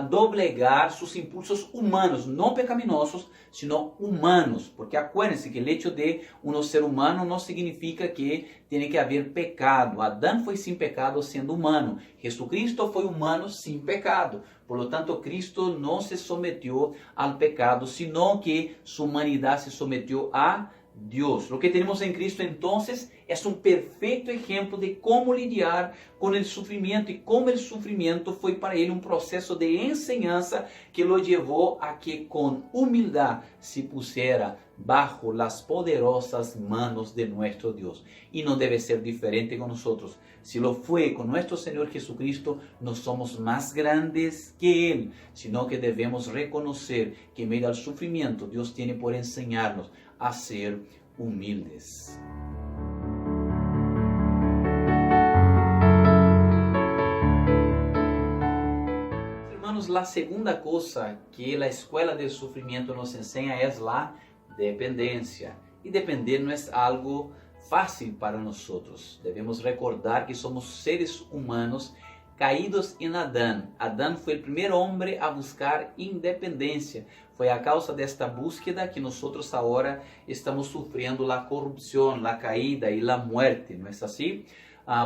doblegar sus impulsos humanos, no pecaminosos, sino humanos, porque acuérdense que el hecho de uno ser humano no significa que tiene que haber pecado. Adán fue sin pecado siendo humano, Jesucristo fue humano sin pecado. Por lo tanto, Cristo no se sometió al pecado, sino que su humanidad se sometió a Dios. Lo que tenemos en Cristo entonces es un perfecto ejemplo de cómo lidiar con el sufrimiento y cómo el sufrimiento fue para él un proceso de enseñanza que lo llevó a que con humildad se pusiera bajo las poderosas manos de nuestro Dios. Y no debe ser diferente con nosotros. Si lo fue con nuestro Señor Jesucristo, no somos más grandes que Él, sino que debemos reconocer que en medio del sufrimiento Dios tiene por enseñarnos a ser humildes. Hermanos, la segunda cosa que la escuela del sufrimiento nos enseña es la dependencia. Y depender no es algo fácil para nosotros. Debemos recordar que somos seres humanos caídos en Adán. Adán fue el primer hombre a buscar independencia. Foi a causa desta búsqueda que nosotros ahora estamos sufriendo la corrupción, la caída y la muerte, ¿no es así?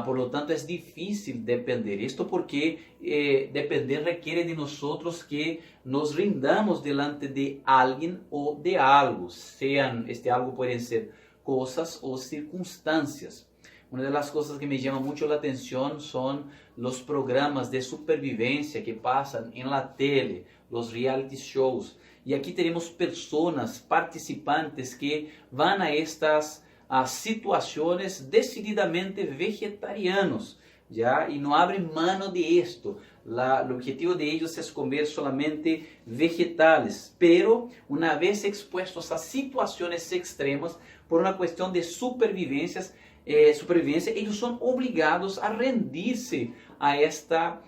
Por lo tanto, es difícil depender. Esto porque depender requiere de nosotros que nos rindamos delante de alguien o de algo. Este algo pueden ser cosas o circunstancias. Una de las cosas que me llama mucho la atención son los programas de supervivencia que pasan en la tele, los reality shows. Y aquí tenemos personas, participantes que van a estas situaciones decididamente vegetarianos, ¿ya? Y no abren mano de esto. El objetivo de ellos es comer solamente vegetales, pero una vez expuestos a situaciones extremas por una cuestión de supervivencia, ellos son obligados a rendirse a esta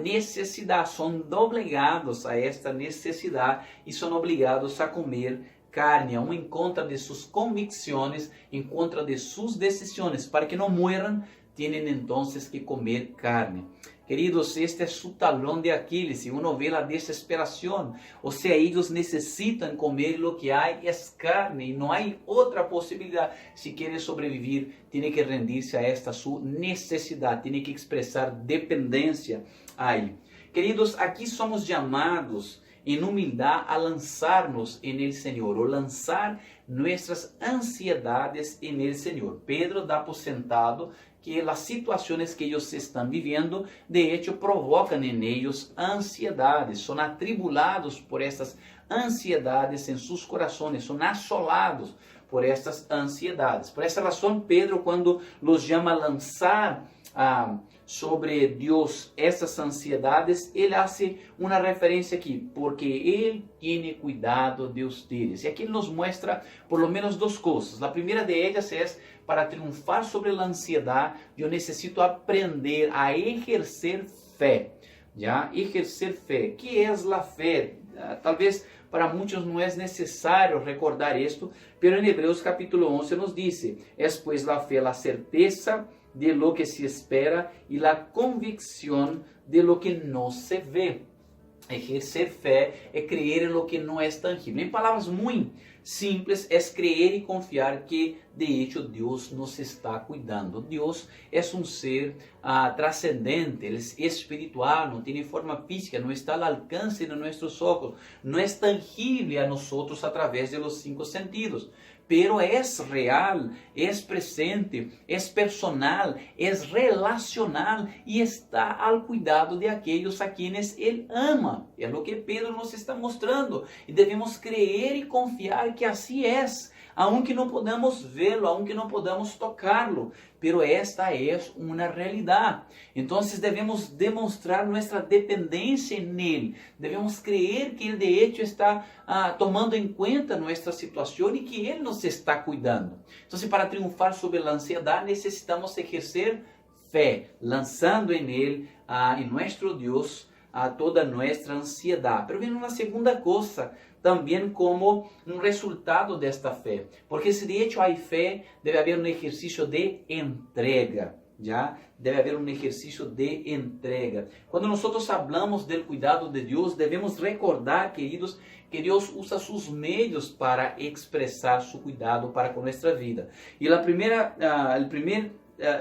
necesidad, son doblegados a esta necesidad y son obligados a comer carne, aún en contra de sus convicciones, en contra de sus decisiones. Para que no mueran, tienen entonces que comer carne. Queridos, este es su talón de Aquiles y uno ve la desesperación. O sea, ellos necesitan comer, lo que hay es carne y no hay otra posibilidad. Si quiere sobrevivir, tiene que rendirse a esta su necesidad, tiene que expresar dependencia ahí. Queridos, aquí somos llamados en humildad a lanzarnos en el Señor o lanzar nuestras ansiedades en el Señor. Pedro da por sentado que las situaciones que ellos están viviendo, de hecho, provocan en ellos ansiedades, son atribulados por estas ansiedades en sus corazones, son asolados por estas ansiedades. Por esa razón, Pedro, cuando los llama a lanzar sobre Dios estas ansiedades, él hace una referencia aquí, porque Él tiene cuidado de ustedes. Y aquí nos muestra por lo menos dos cosas. La primera de ellas es, para triunfar sobre la ansiedad, yo necesito aprender a ejercer fe. ¿Ya? Ejercer fe. ¿Qué es la fe? Tal vez para muchos no es necesario recordar esto, pero en Hebreos capítulo 11 nos dice, es pues la fe la certeza de lo que se espera y la convicción de lo que no se ve. Ejercer fe es creer en lo que no es tangible. En palabras muy simples, es creer y confiar que de hecho Dios nos está cuidando. Dios es un ser trascendente, Él es espiritual, no tiene forma física, no está al alcance de nuestros ojos, no es tangible a nosotros a través de los 5 sentidos. Pero es real, es presente, es personal, es relacional y está al cuidado de aquellos a quienes Él ama. Es lo que Pedro nos está mostrando. Y debemos creer y confiar que así es, aunque no podamos verlo, aunque no podamos tocarlo. Pero esta es una realidad. Entonces debemos demostrar nuestra dependencia en Él. Debemos creer que Él de hecho está tomando en cuenta nuestra situación y que Él nos está cuidando. Entonces, para triunfar sobre la ansiedad necesitamos ejercer fe, lanzando en Él, en nuestro Dios, toda nuestra ansiedad. Pero viene una segunda cosa, también como un resultado de esta fe. Porque si de hecho hay fe, debe haber un ejercicio de entrega. ¿Ya? Debe haber un ejercicio de entrega. Cuando nosotros hablamos del cuidado de Dios, debemos recordar, queridos, que Dios usa sus medios para expresar su cuidado para con nuestra vida. Y la primera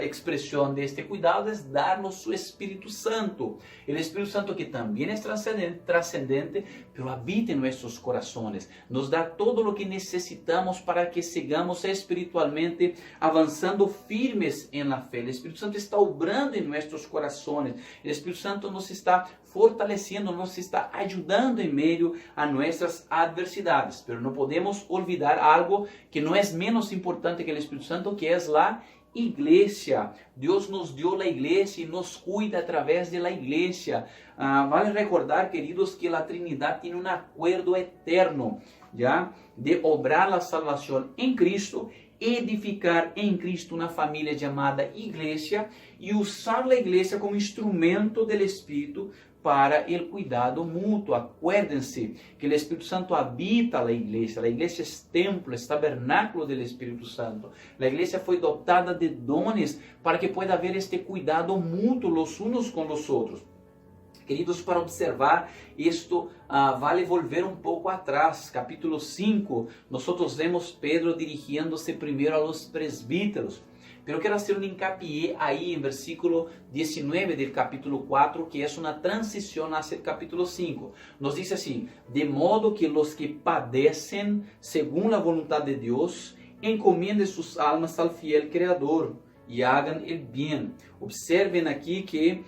expresión de este cuidado es darnos su Espíritu Santo. El Espíritu Santo, que también es trascendente, pero habita en nuestros corazones. Nos da todo lo que necesitamos para que sigamos espiritualmente avanzando firmes en la fe. El Espíritu Santo está obrando en nuestros corazones. El Espíritu Santo nos está fortaleciendo, nos está ayudando en medio a nuestras adversidades. Pero no podemos olvidar algo que no es menos importante que el Espíritu Santo, que es la iglesia. Dios nos dio la iglesia y nos cuida a través de la iglesia. Vale recordar, queridos, que la Trinidad tiene un acuerdo eterno, ¿ya? De obrar la salvación en Cristo, edificar en Cristo una familia llamada iglesia y usar la iglesia como instrumento del Espíritu para el cuidado mutuo. Acuérdense que el Espíritu Santo habita la iglesia es templo, es tabernáculo del Espíritu Santo. La iglesia fue dotada de dones para que pueda haber este cuidado mutuo los unos con los otros. Queridos, para observar esto, vale volver un poco atrás. Capítulo 5, nosotros vemos Pedro dirigiéndose primero a los presbíteros. Pero quiero hacer un hincapié ahí en versículo 19 del capítulo 4, que es una transición hacia el capítulo 5. Nos dice así: de modo que los que padecen según la voluntad de Dios, encomienden sus almas al fiel Creador y hagan el bien. Observen aquí que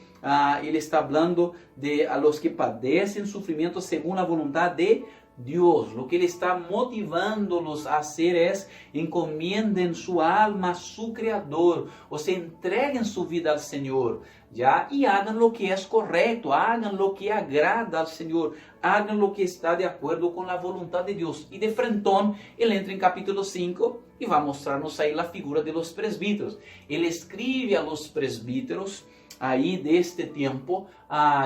él está hablando de a los que padecen sufrimiento según la voluntad de Dios. Lo que Él está motivándolos a hacer es encomienden su alma a su Creador, o sea, entreguen su vida al Señor, ¿ya? Y hagan lo que es correcto, hagan lo que agrada al Señor, hagan lo que está de acuerdo con la voluntad de Dios. Y de frentón, Él entra en capítulo 5 y va a mostrarnos ahí la figura de los presbíteros. Él escribe a los presbíteros aí deste tempo,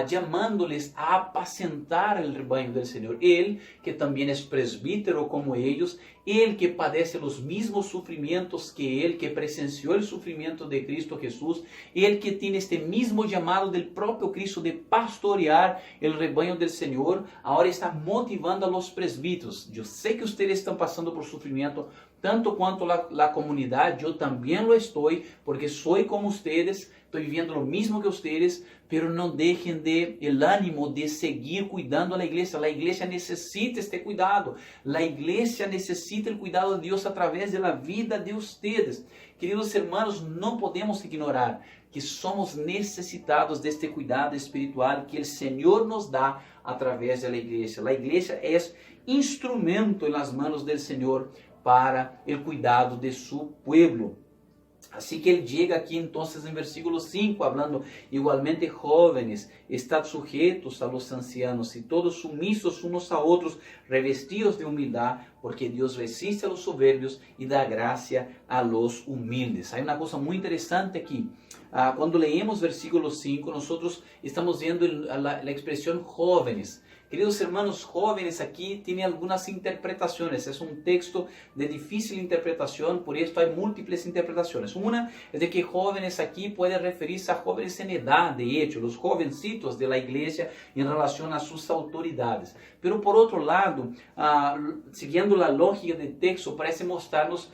llamándoles a apacentar el rebaño del Señor. Él, que también es presbítero como ellos, él que padece los mismos sufrimientos que él, que presenció el sufrimiento de Cristo Jesús, él que tiene este mismo llamado del propio Cristo de pastorear el rebaño del Señor, ahora está motivando a los presbíteros. Yo sé que ustedes están pasando por sufrimiento, tanto quanto la comunidad, yo también lo estoy, porque soy como ustedes, estoy viviendo lo mismo que ustedes, pero no dejen el ánimo de seguir cuidando a la iglesia. La iglesia necesita este cuidado, la iglesia necesita el cuidado de Dios a través de la vida de ustedes. Queridos hermanos, no podemos ignorar que somos necesitados de este cuidado espiritual que el Señor nos da a través de la iglesia. La iglesia es instrumento en las manos del Señor para el cuidado de su pueblo. Así que él llega aquí entonces en versículo 5, hablando igualmente jóvenes, estad sujetos a los ancianos y todos sumisos unos a otros, revestidos de humildad, porque Dios resiste a los soberbios y da gracia a los humildes. Hay una cosa muy interesante aquí. Cuando leemos versículo 5, nosotros estamos viendo la expresión jóvenes. Queridos hermanos, jóvenes aquí tienen algunas interpretaciones. Es un texto de difícil interpretación, por esto hay múltiples interpretaciones. Una es de que jóvenes aquí puede referirse a jóvenes en edad, de hecho, los jovencitos de la iglesia en relación a sus autoridades. Pero por otro lado, siguiendo la lógica del texto, parece mostrarnos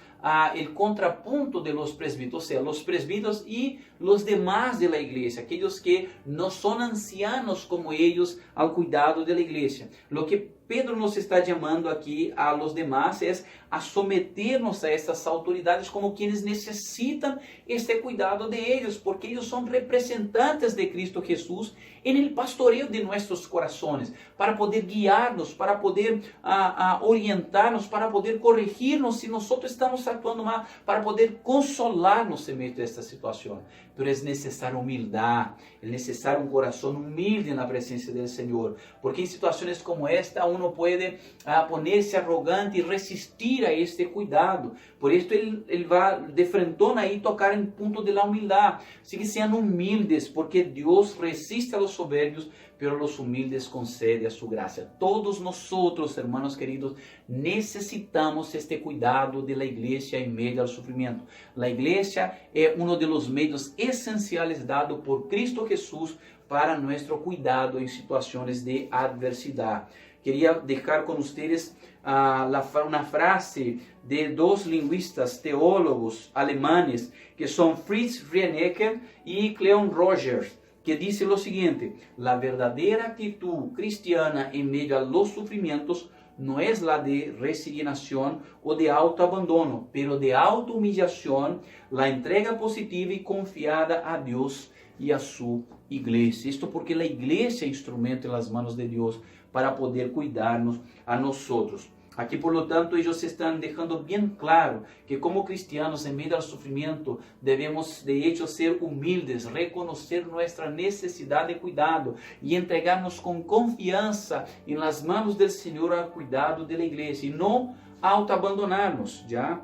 el contrapunto de los presbíteros, o sea, los presbíteros y los demás de la iglesia, aquellos que no son ancianos como ellos al cuidado de la iglesia. Lo que Pedro nos está llamando aquí a los demás es a someternos a estas autoridades como quienes necesitan este cuidado de ellos, porque ellos son representantes de Cristo Jesús en el pastoreo de nuestros corazones, para poder guiarnos, para poder orientarnos, para poder corregirnos si nosotros estamos actuando mal, para poder consolarnos en medio de esta situación. Pero es necesaria humildad, es necesario un corazón humilde en la presencia del Señor, porque en situaciones como esta uno puede ponerse arrogante y resistir a este cuidado. Por esto él va de frentón ahí tocar en punto de la humildad. Así que sean humildes, porque Dios resiste a los soberbios, pero los humildes concede a su gracia. Todos nosotros, hermanos queridos, necesitamos este cuidado de la iglesia en medio del sufrimiento. La iglesia es uno de los medios esenciales dados por Cristo Jesús para nuestro cuidado en situaciones de adversidad. Quería dejar con ustedes una frase de dos lingüistas teólogos alemanes, que son Fritz Rienecker y Cleon Rogers, que dice lo siguiente: la verdadera actitud cristiana en medio a los sufrimientos no es la de resignación o de autoabandono, pero de autohumillación, la entrega positiva y confiada a Dios y a su iglesia. Esto porque la iglesia es instrumento en las manos de Dios para poder cuidarnos a nosotros. Aquí, por lo tanto, ellos están dejando bien claro que como cristianos, en medio del sufrimiento, debemos de hecho ser humildes, reconocer nuestra necesidad de cuidado y entregarnos con confianza en las manos del Señor al cuidado de la iglesia, y no autoabandonarnos, ¿ya?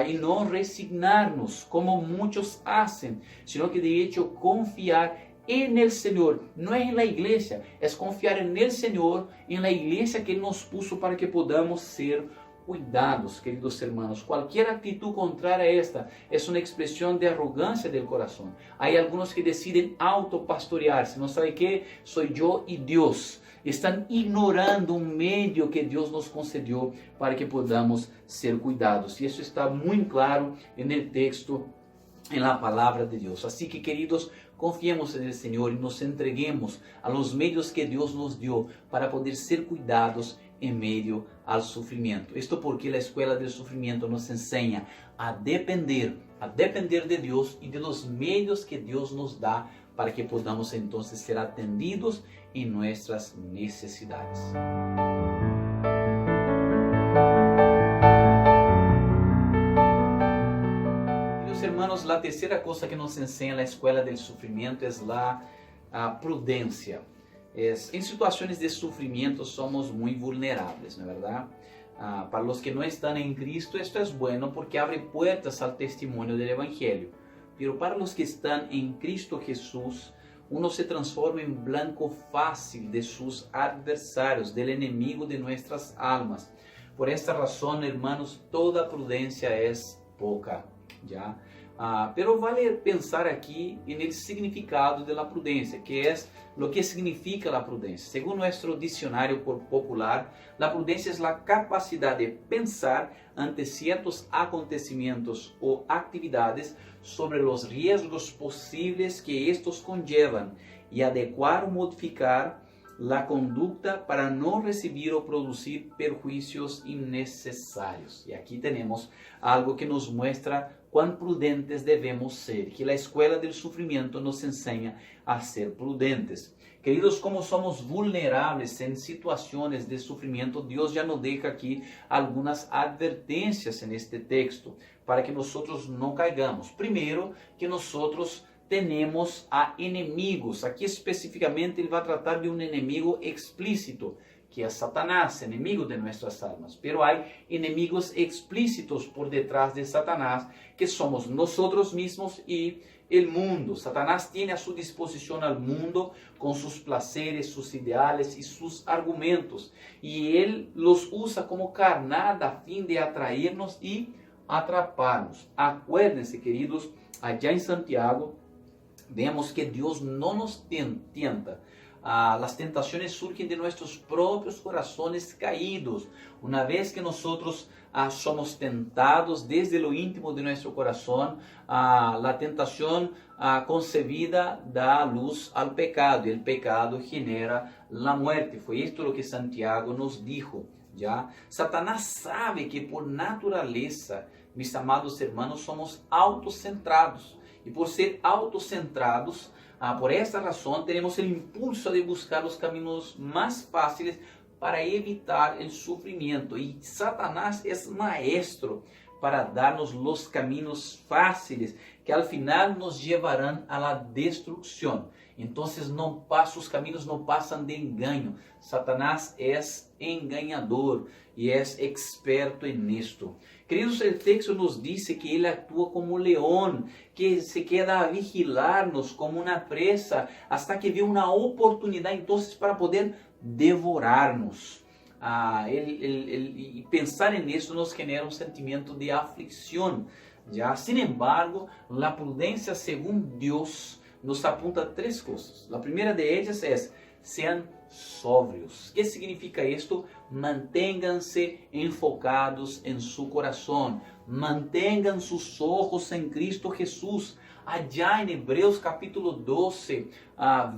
Y no resignarnos como muchos hacen, sino que de hecho confiar en el Señor, no es en la iglesia, es confiar en el Señor, en la iglesia que Él nos puso para que podamos ser cuidados, queridos hermanos. Cualquier actitud contraria a esta es una expresión de arrogancia del corazón. Hay algunos que deciden autopastorearse, no sabe qué, soy yo y Dios. Están ignorando un medio que Dios nos concedió para que podamos ser cuidados. Y eso está muy claro en el texto, en la palabra de Dios. Así que, queridos, confiemos en el Señor y nos entreguemos a los medios que Dios nos dio para poder ser cuidados en medio al sufrimiento. Esto porque la escuela del sufrimiento nos enseña a depender de Dios y de los medios que Dios nos da para que podamos entonces ser atendidos en nuestras necesidades. Hermanos, la tercera cosa que nos enseña la escuela del sufrimiento es la prudencia. En situaciones de sufrimiento somos muy vulnerables, ¿no es verdad? Para los que no están en Cristo, esto es bueno porque abre puertas al testimonio del Evangelio. pero para los que están en Cristo Jesús, uno se transforma en blanco fácil de sus adversarios, del enemigo de nuestras almas. Por esta razón, hermanos, toda prudencia es poca, ¿ya? Pero vale pensar aquí en el significado de la prudencia, que es lo que significa la prudencia. Según nuestro diccionario popular, la prudencia es la capacidad de pensar ante ciertos acontecimientos o actividades sobre los riesgos posibles que estos conllevan y adecuar o modificar la conducta para no recibir o producir perjuicios innecesarios. Y aquí tenemos algo que nos muestra cuán prudentes debemos ser, que la escuela del sufrimiento nos enseña a ser prudentes. Queridos, como somos vulnerables en situaciones de sufrimiento, Dios ya nos deja aquí algunas advertencias en este texto para que nosotros no caigamos. Primero, que nosotros tenemos a enemigos. Aquí específicamente ele vai tratar de um inimigo explícito, que é Satanás, enemigo de nossas almas. Pero há enemigos explícitos por detrás de Satanás, que somos nosotros mismos e o mundo. Satanás tem a sua disposição al mundo com seus placeres, seus ideales e seus argumentos. E ele los usa como carnada a fim de atrair-nos e atrapar-nos. Acuérdense, queridos, allá em Santiago, vemos que Deus não nos tenta. As tentações surgem de nossos próprios corações caídos. Uma vez que nós somos tentados desde o íntimo de nosso coração, a tentação concebida dá luz ao pecado, e o pecado genera a morte. Foi isto o que Santiago nos dijo. Já Satanás sabe que por natureza, mis amados hermanos, somos autocentrados. E por ser autocentrados, por esta razão, teremos o impulso de buscar os caminhos mais fáceis para evitar o sofrimento. E Satanás é maestro para dar-nos os caminhos fáceis, que al final nos llevarão a la destrucción. Então, os caminhos não passam de engano. Satanás é enganador e é experto em isto. Queridos, o texto nos diz que ele atua como leão, que se queda a vigilar-nos como uma presa, hasta que vê uma oportunidade, então, para poder devorar-nos. E pensar nisso nos genera um sentimento de aflição. Já, sin embargo, a prudência, segundo Deus, nos apunta três coisas. A primeira de elas é: sean sóbrios. O que significa isto? Manténganse enfocados em seu coração. Mantengan sus ojos em Cristo Jesús. Allá em Hebreus capítulo 12,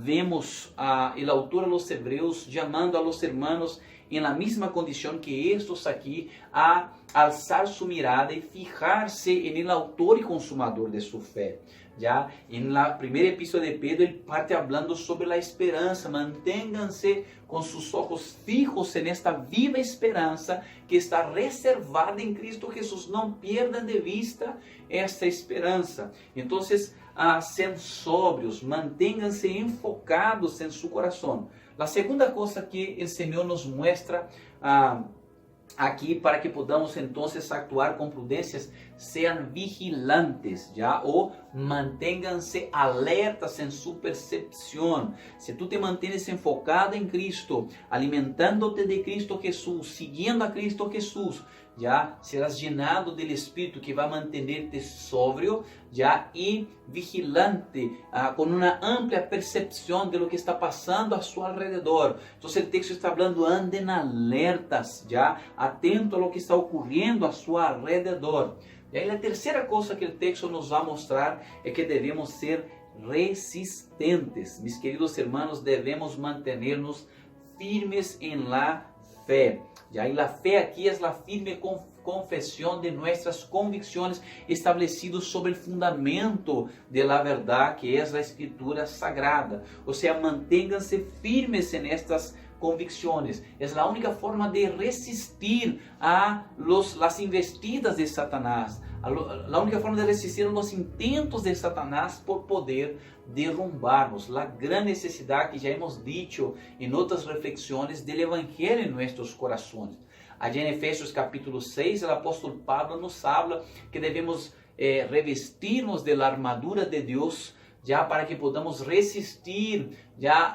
vemos o autor a los Hebreus chamando a los hermanos em la misma condição que estes aqui, a alçar sua mirada e fijar-se em el autor e consumador de sua fé. Já em la primeira epístola de Pedro, ele parte falando sobre a esperança. Manténganse com seus olhos fijos nesta viva esperança que está reservada em Cristo Jesus. Não perdan de vista esta esperança. Então, sejam sóbrios, manténganse enfocados em seu coração. A segunda coisa que o Senhor nos mostra aqui para que podamos então actuar com prudências, sejam vigilantes, já, ou manténganse alertas em sua percepção. Se tu te mantienes enfocado em Cristo, alimentando-te de Cristo Jesus, seguindo a Cristo Jesus, já serás llenado do Espírito que vai manter-te sóbrio, já, e vigilante, com uma ampla percepção de lo que está passando a seu alrededor. Então, o texto está falando: andem alertas, já, atento a lo que está ocorrendo a seu alrededor. E aí, a terceira coisa que o texto nos vai mostrar é que devemos ser resistentes. Mis queridos hermanos, devemos manter-nos firmes em la fé. E aí, a fé aqui é a firme confissão de nossas convicções estabelecidas sobre o fundamento de la verdade, que é a Escritura Sagrada. Ou seja, mantenham-se firmes nestas convicções. É a única forma de resistir a las investidas de Satanás. A única forma de resistir a los intentos de Satanás por poder derrumbar-nos. A grande necessidade que já hemos dicho em outras reflexões do Evangelho em nossos corações. Allí em Efésios capítulo 6, o apóstolo Pablo nos habla que devemos revestirnos de la armadura de Dios, ya para que podamos resistir ya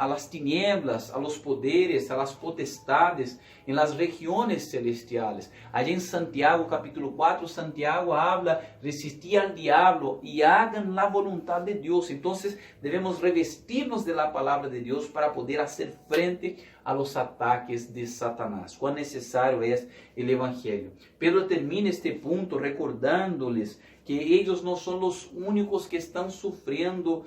a las tinieblas, a los poderes, a las potestades en las regiones celestiales. Allí en Santiago capítulo 4, Santiago habla, resistir al diablo y hagan la voluntad de Dios. Entonces debemos revestirnos de la palabra de Dios para poder hacer frente a los ataques de Satanás. Cuán necesario es el Evangelio. Pedro termina este punto recordándoles que ellos no son los únicos que están sufriendo,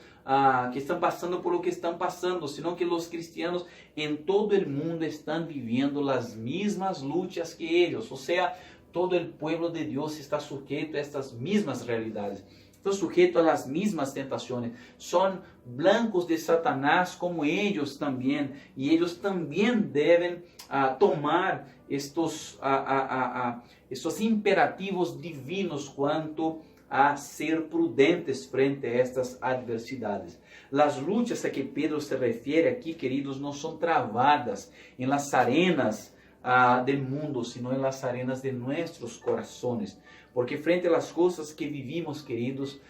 que están pasando por lo que están pasando, sino que los cristianos en todo el mundo están viviendo las mismas luchas que ellos. O sea, todo el pueblo de Dios está sujeto a estas mismas realidades. Están sujetos a las mismas tentaciones. Son blancos de Satanás como ellos también. Y ellos también deben tomar estos imperativos divinos quanto a ser prudentes frente a estas adversidades. Las luchas a que Pedro se refiere aquí, queridos, no son travadas en las arenas del mundo, sino en las arenas de nuestros corazones. Porque frente a las cosas que vivimos, queridos,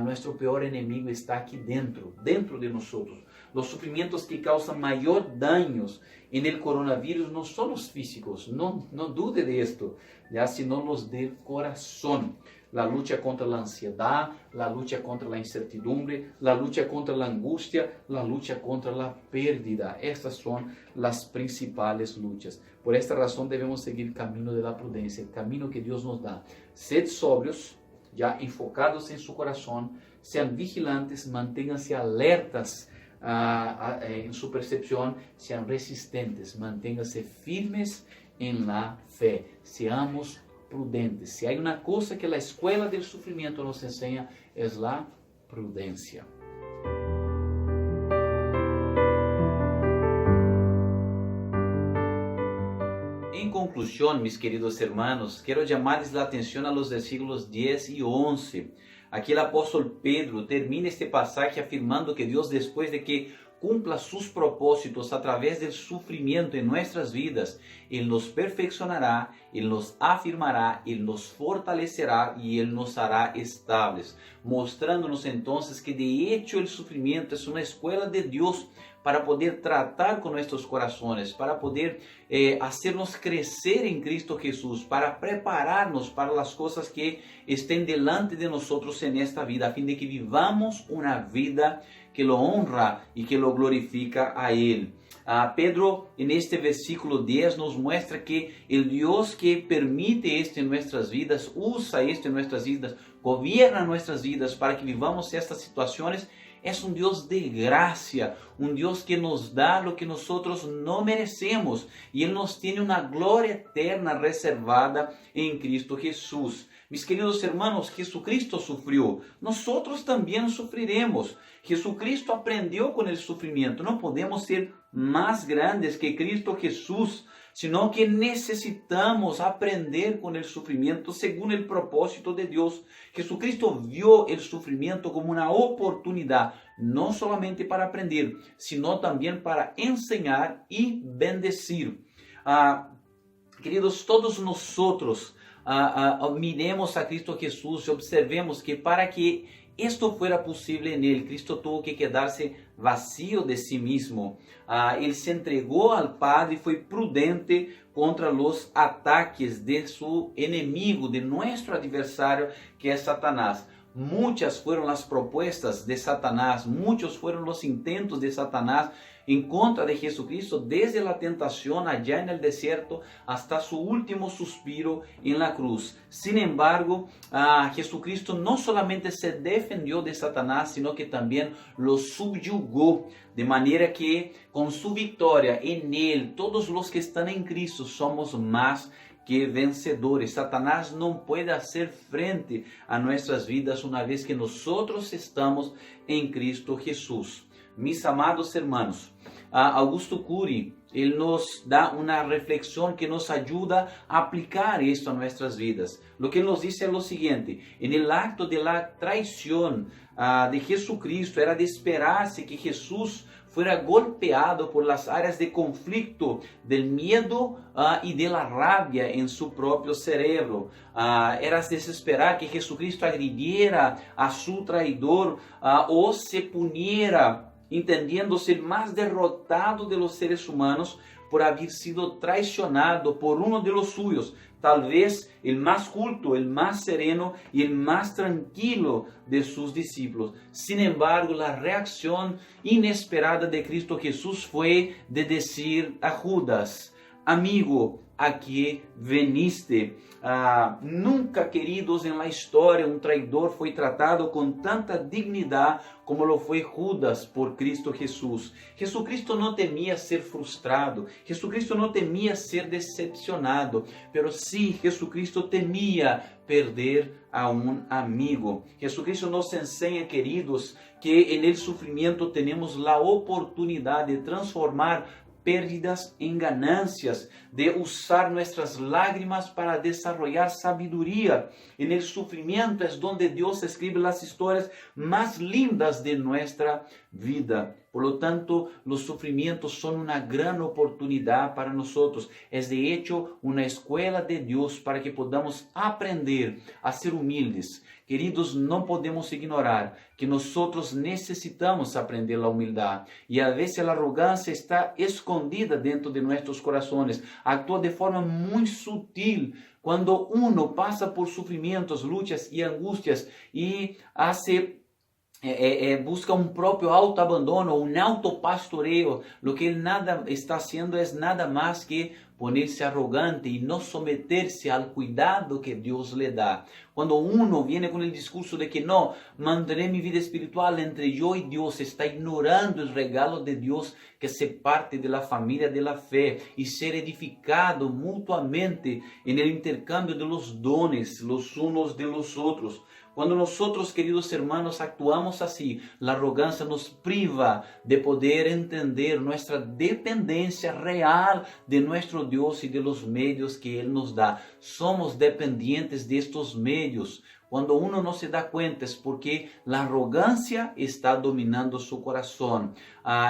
nuestro peor enemigo está aquí dentro de nosotros. Los sufrimientos que causan mayor daños en el coronavirus no son los físicos, no dude de esto, ya, sino los del corazón. La lucha contra la ansiedad, la lucha contra la incertidumbre, la lucha contra la angustia, la lucha contra la pérdida. Estas son las principales luchas. Por esta razón debemos seguir el camino de la prudencia, el camino que Dios nos da. Sed sobrios, ya enfocados en su corazón, sean vigilantes, manténganse alertas en su percepción, sean resistentes, manténganse firmes en la fe. Seamos prudentes. Si hay una cosa que la escuela del sufrimiento nos enseña, es la prudencia. En conclusión, mis queridos hermanos, quiero llamarles la atención a los versículos 10 y 11. Aquí el apóstol Pedro termina este pasaje afirmando que Dios, después de que cumpla sus propósitos a través del sufrimiento en nuestras vidas, Él nos perfeccionará, Él nos afirmará, Él nos fortalecerá y Él nos hará estables, mostrándonos entonces que de hecho el sufrimiento es una escuela de Dios para poder tratar con nuestros corazones, para poder hacernos crecer en Cristo Jesús, para prepararnos para las cosas que estén delante de nosotros en esta vida, a fin de que vivamos una vida que lo honra y que lo glorifica a Él. Pedro en este versículo 10 nos muestra que el Dios que permite esto en nuestras vidas, usa esto en nuestras vidas, gobierna nuestras vidas para que vivamos estas situaciones, es un Dios de gracia, un Dios que nos da lo que nosotros no merecemos y Él nos tiene una gloria eterna reservada en Cristo Jesús. Mis queridos hermanos, Jesucristo sufrió, nosotros también sufriremos. Jesucristo aprendió con el sufrimiento. No podemos ser más grandes que Cristo Jesús, sino que necesitamos aprender con el sufrimiento según el propósito de Dios. Jesucristo vio el sufrimiento como una oportunidad, no solamente para aprender, sino también para enseñar y bendecir. Queridos, todos nosotros miremos a Cristo Jesús y observemos que para que esto fuera posible en Él, Cristo tuvo que quedarse vacío de sí mismo. Él se entregó al Padre y fue prudente contra los ataques de su enemigo, de nuestro adversario, que es Satanás. Muchas fueron las propuestas de Satanás, muchos fueron los intentos de Satanás en contra de Jesucristo, desde la tentación allá en el desierto hasta su último suspiro en la cruz. Sin embargo, Jesucristo no solamente se defendió de Satanás, sino que también lo subyugó, de manera que con su victoria en Él, todos los que están en Cristo somos más que vencedores. Satanás no puede hacer frente a nuestras vidas una vez que nosotros estamos en Cristo Jesús. Mis amados hermanos, Augusto Curi, él nos da una reflexión que nos ayuda a aplicar esto a nuestras vidas. Lo que él nos dice es lo siguiente: en el acto de la traición de Jesucristo, era de esperarse que Jesús fuera golpeado por las áreas de conflicto del miedo y de la rabia en su propio cerebro. Era de se esperar que Jesucristo agrediera a su traidor o se puniera, entendiéndose el más derrotado de los seres humanos por haber sido traicionado por uno de los suyos, tal vez el más culto, el más sereno y el más tranquilo de sus discípulos. Sin embargo, la reacción inesperada de Cristo Jesús fue de decir a Judas: amigo, ¿a qué veniste? Nunca, queridos, en la historia un traidor fue tratado con tanta dignidad como lo fue Judas por Cristo Jesús. Jesucristo no temía ser frustrado, Jesucristo no temía ser decepcionado, pero sí Jesucristo temía perder a un amigo. Jesucristo nos enseña, queridos, que en el sufrimiento tenemos la oportunidad de transformar pérdidas en ganancias, de usar nuestras lágrimas para desarrollar sabiduría. En el sufrimiento es donde Dios escribe las historias más lindas de nuestra vida. Por lo tanto, los sufrimientos son una gran oportunidad para nosotros. Es de hecho una escuela de Dios para que podamos aprender a ser humildes. Queridos, no podemos ignorar que nosotros necesitamos aprender la humildad. Y a veces la arrogancia está escondida dentro de nuestros corazones. Actúa de forma muy sutil. Cuando uno pasa por sufrimientos, luchas y angustias y busca un propio autoabandono, un autopastoreo, lo que él nada está haciendo es nada más que ponerse arrogante y no someterse al cuidado que Dios le da. Cuando uno viene con el discurso de que no, mantendré mi vida espiritual entre yo y Dios, está ignorando el regalo de Dios que se parte de la familia de la fe y ser edificado mutuamente en el intercambio de los dones los unos de los otros. Cuando nosotros, queridos hermanos, actuamos así, la arrogancia nos priva de poder entender nuestra dependencia real de nuestro Dios y de los medios que Él nos da. Somos dependientes de estos medios. Cuando uno no se da cuenta es porque la arrogancia está dominando su corazón.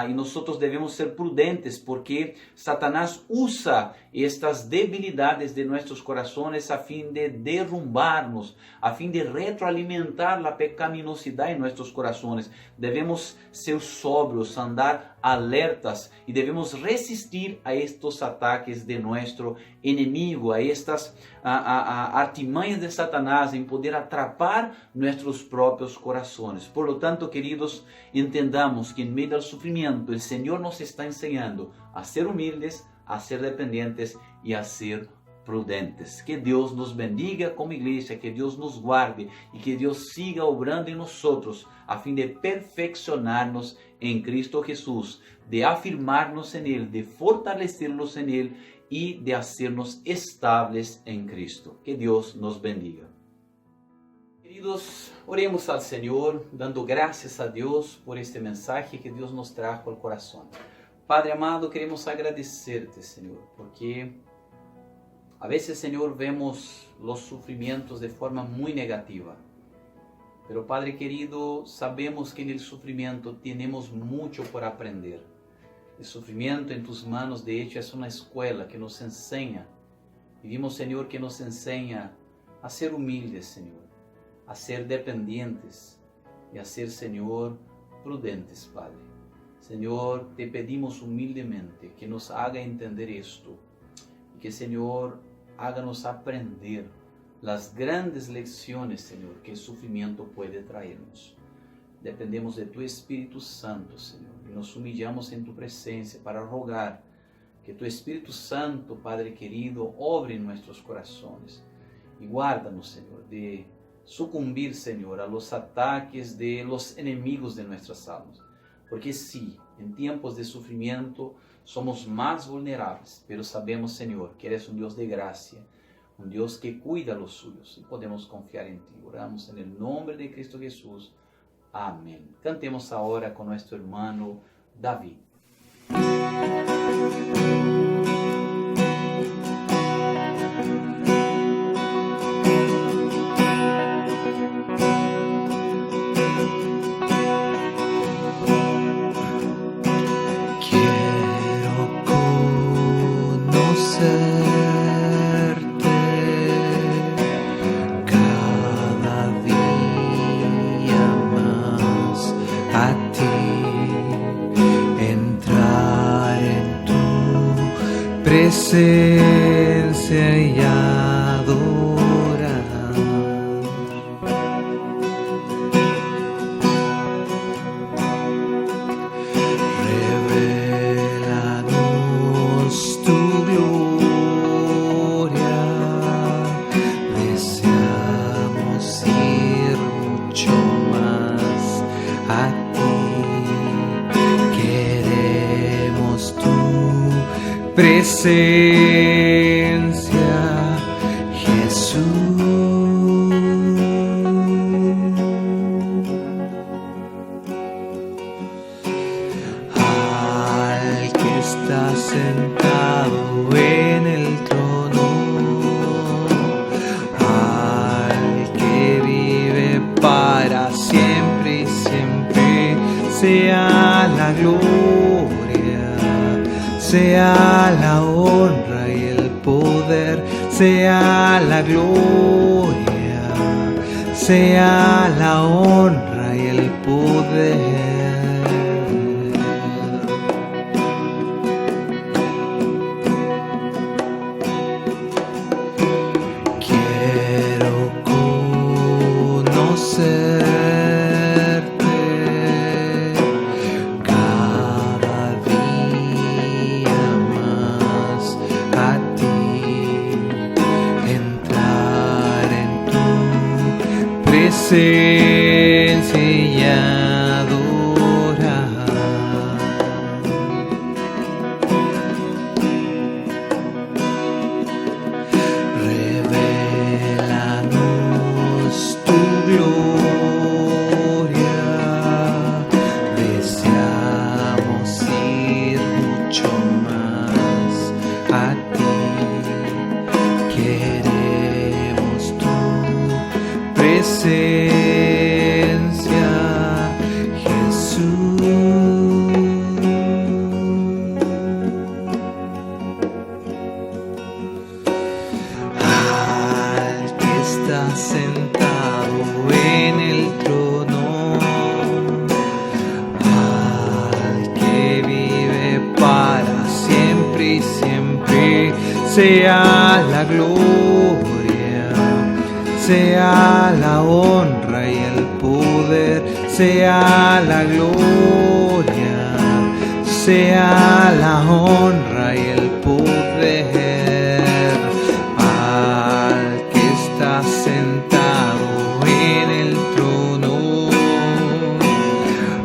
Y nosotros debemos ser prudentes porque Satanás usa estas debilidades de nuestros corazones a fin de derrumbarnos, a fin de retroalimentar la pecaminosidad en nuestros corazones. Debemos ser sobrios, andar alertas y debemos resistir a estos ataques de nuestro enemigo, a estas artimañas de Satanás en poder atrapar nuestros propios corazones. Por lo tanto, queridos, entendamos que en medio del sufrimiento el Señor nos está enseñando a ser humildes, a ser dependientes y a ser prudentes. Que Dios nos bendiga como iglesia, que Dios nos guarde y que Dios siga obrando en nosotros a fin de perfeccionarnos en Cristo Jesús, de afirmarnos en Él, de fortalecernos en Él y de hacernos estables en Cristo. Que Dios nos bendiga. Queridos, oremos al Señor, dando gracias a Dios por este mensaje que Dios nos trajo al corazón. Padre amado, queremos agradecerte, Señor, porque a veces, Señor, vemos los sufrimientos de forma muy negativa. Pero, Padre querido, sabemos que en el sufrimiento tenemos mucho por aprender. El sufrimiento en tus manos, de hecho, es una escuela que nos enseña. Vivimos, Señor, que nos enseña a ser humildes, Señor, a ser dependientes y a ser, Señor, prudentes, Padre. Señor, te pedimos humildemente que nos haga entender esto y que, Señor, háganos aprender las grandes lecciones, Señor, que el sufrimiento puede traernos. Dependemos de tu Espíritu Santo, Señor, y nos humillamos en tu presencia para rogar que tu Espíritu Santo, Padre querido, obre en nuestros corazones y guárdanos, Señor, de sucumbir, Señor, a los ataques de los enemigos de nuestras almas. Porque sí, en tiempos de sufrimiento somos más vulnerables, pero sabemos, Señor, que eres un Dios de gracia, un Dios que cuida a los suyos y podemos confiar en ti. Oramos en el nombre de Cristo Jesús. Amén. Cantemos ahora con nuestro hermano David. presencia y adorar. Revelanos tu gloria, deseamos ir mucho más a ti. Queremos tu presencia, Jesús. Al que está sentado en el trono, al que vive para siempre y siempre, sea la gloria, sea la honra y el poder, sea la gloria, sea la honra y el poder. Quiero conocerte cada día más a ti, entrar en tu presencia y adorar. Revelanos tu gloria, deseamos ir mucho más a ti. Queremos tu presencia, Jesús. Al que está sentado en el trono, al que vive para siempre y siempre, sea la gloria, sea la honra y el poder, sea la gloria, sea la honra y el poder. Al que está sentado en el trono,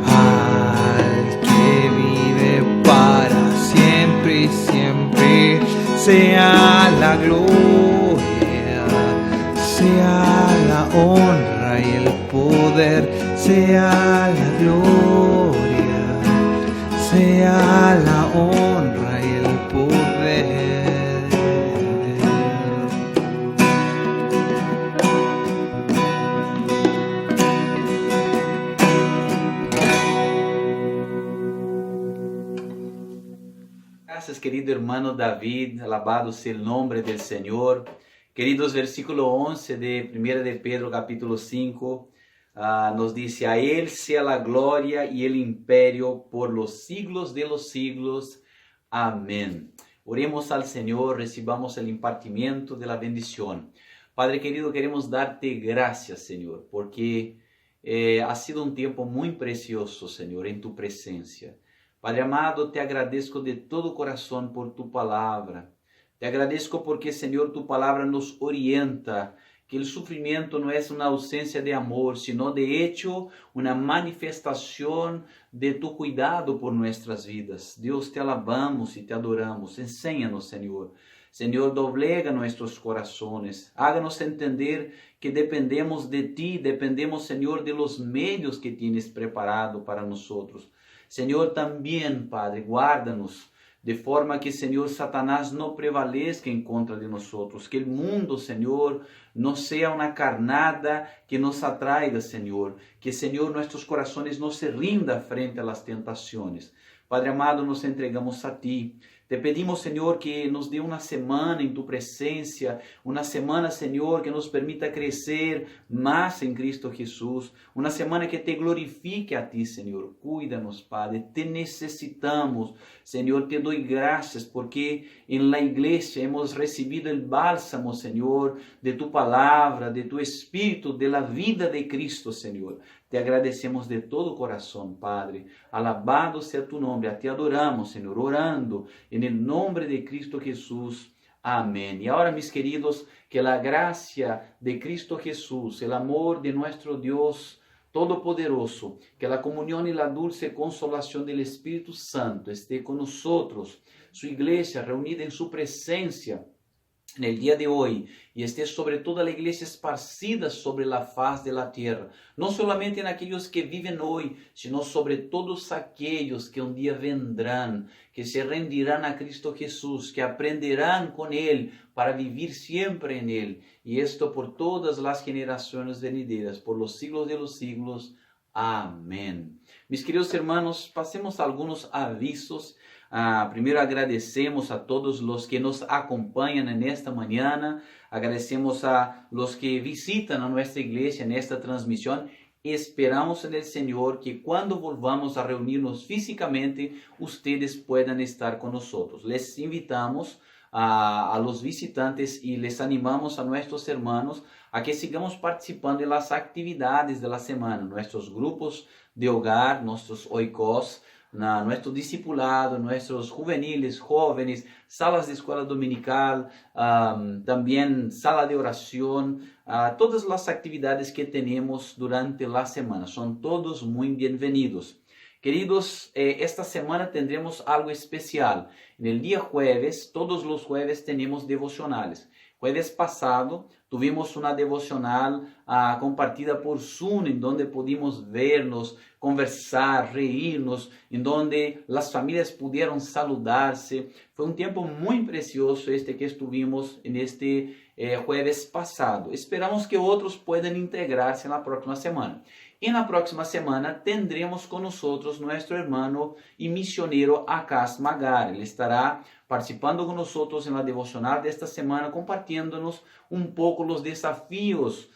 al que vive para siempre y siempre, sea la gloria, sea la honra y el poder, sea la gloria, sea la honra y el poder. Gracias, querido hermano David, alabado sea el nombre del Señor. Queridos, versículo 11 de 1 de Pedro capítulo 5 nos dice: a Él sea la gloria y el imperio por los siglos de los siglos. Amén. Oremos al Señor, recibamos el impartimiento de la bendición. Padre querido, queremos darte gracias, Señor, porque ha sido un tiempo muy precioso, Señor, en tu presencia. Padre amado, te agradezco de todo corazón por tu palabra. Te agradezco porque, Señor, tu palabra nos orienta, que el sufrimiento no es una ausencia de amor, sino de hecho una manifestación de tu cuidado por nuestras vidas. Dios, te alabamos y te adoramos. Enséñanos, Señor. Señor, doblega nuestros corazones. Háganos entender que dependemos de ti, dependemos, Señor, de los medios que tienes preparado para nosotros. Señor, también, Padre, guárdanos, de forma que, Señor, Satanás no prevalezca en contra de nosotros, que el mundo, Señor, no sea una carnada que nos atraiga, Señor, que, Señor, nuestros corazones no se rindan frente a las tentaciones. Padre amado, nos entregamos a ti, Te pedimos, Señor, que nos dé una semana en tu presencia, una semana, Señor, que nos permita crecer más en Cristo Jesús, una semana que te glorifique a ti, Señor. Cuídanos, Padre, te necesitamos. Señor, te doy gracias porque en la iglesia hemos recibido el bálsamo, Señor, de tu palabra, de tu Espíritu, de la vida de Cristo, Señor. Te agradecemos de todo corazón, Padre. Alabado sea tu nombre. A ti adoramos, Señor, orando en el nombre de Cristo Jesús. Amén. Y ahora, mis queridos, que la gracia de Cristo Jesús, el amor de nuestro Dios Todopoderoso, que la comunión y la dulce consolación del Espíritu Santo esté con nosotros, su iglesia reunida en su presencia en el día de hoy, y esté sobre toda la iglesia esparcida sobre la faz de la tierra, no solamente en aquellos que viven hoy, sino sobre todos aquellos que un día vendrán, que se rendirán a Cristo Jesús, que aprenderán con Él para vivir siempre en Él, y esto por todas las generaciones venideras, por los siglos de los siglos. Amén. Mis queridos hermanos, pasemos a algunos avisos. Primero agradecemos a todos los que nos acompañan en esta mañana, agradecemos a los que visitan a nuestra iglesia en esta transmisión. Esperamos en el Señor que cuando volvamos a reunirnos físicamente, ustedes puedan estar con nosotros. Les invitamos a los visitantes y les animamos a nuestros hermanos a que sigamos participando de las actividades de la semana, nuestros grupos de hogar, nuestros oikos, nuestro discipulado, nuestros juveniles, jóvenes, salas de escuela dominical, también sala de oración, todas las actividades que tenemos durante la semana. Son todos muy bienvenidos. Queridos, esta semana tendremos algo especial. En el día jueves, todos los jueves tenemos devocionales. Jueves pasado tuvimos una devocional compartida por Zoom, en donde pudimos vernos, conversar, reírnos, en donde las familias pudieron saludarse. Fue un tiempo muy precioso este que estuvimos en este jueves pasado. Esperamos que otros puedan integrarse en la próxima semana. En la próxima semana tendremos con nosotros nuestro hermano y misionero Akas Magar. Él estará participando con nosotros en la devocional de esta semana, compartiéndonos un poco los desafíos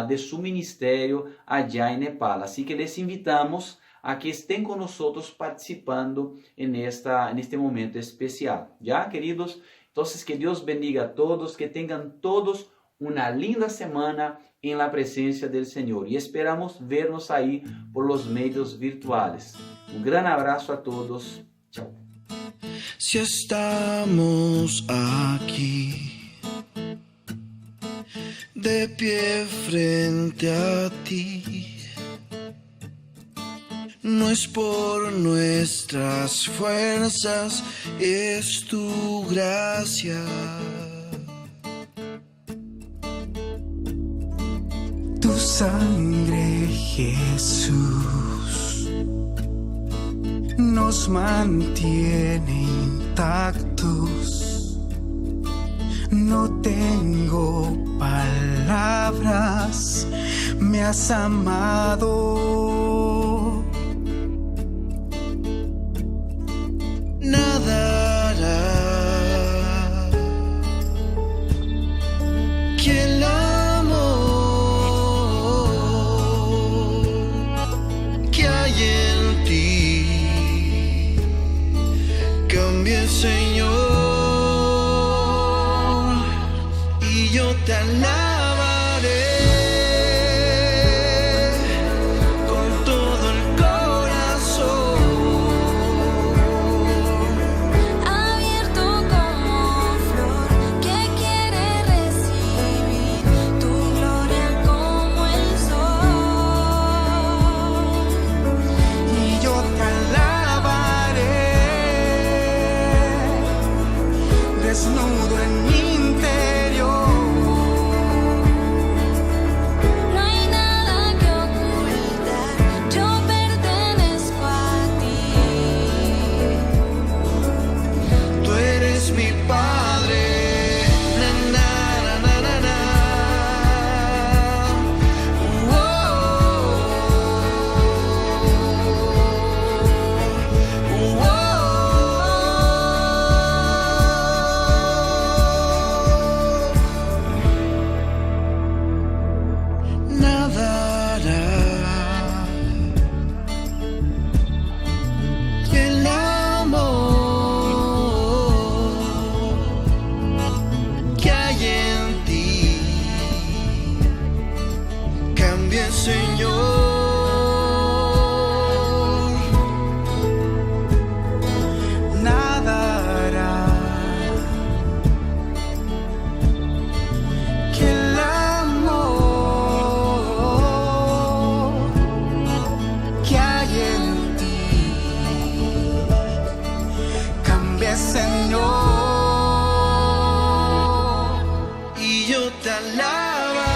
de su ministerio allá en Nepal. Así que les invitamos a que estén con nosotros participando en este momento especial. ¿Ya, queridos? Entonces, que Dios bendiga a todos, que tengan todos una linda semana en la presencia del Señor. Y esperamos vernos ahí por los medios virtuales. Un gran abrazo a todos. Chao. Si estamos aquí, de pie frente a ti, no es por nuestras fuerzas, es tu gracia. Tu sangre, Jesús, nos mantiene intactos. No tengo palabras, me has amado. Nada hará que el amor que hay en ti cambie, Señor, y yo te alabaré con todo el corazón, abierto como flor que quiere recibir tu gloria como el sol, y yo te alabaré desnudo en mi interior, Señor. Nada hará que el amor que hay en ti cambie, Señor, y yo te alabaré.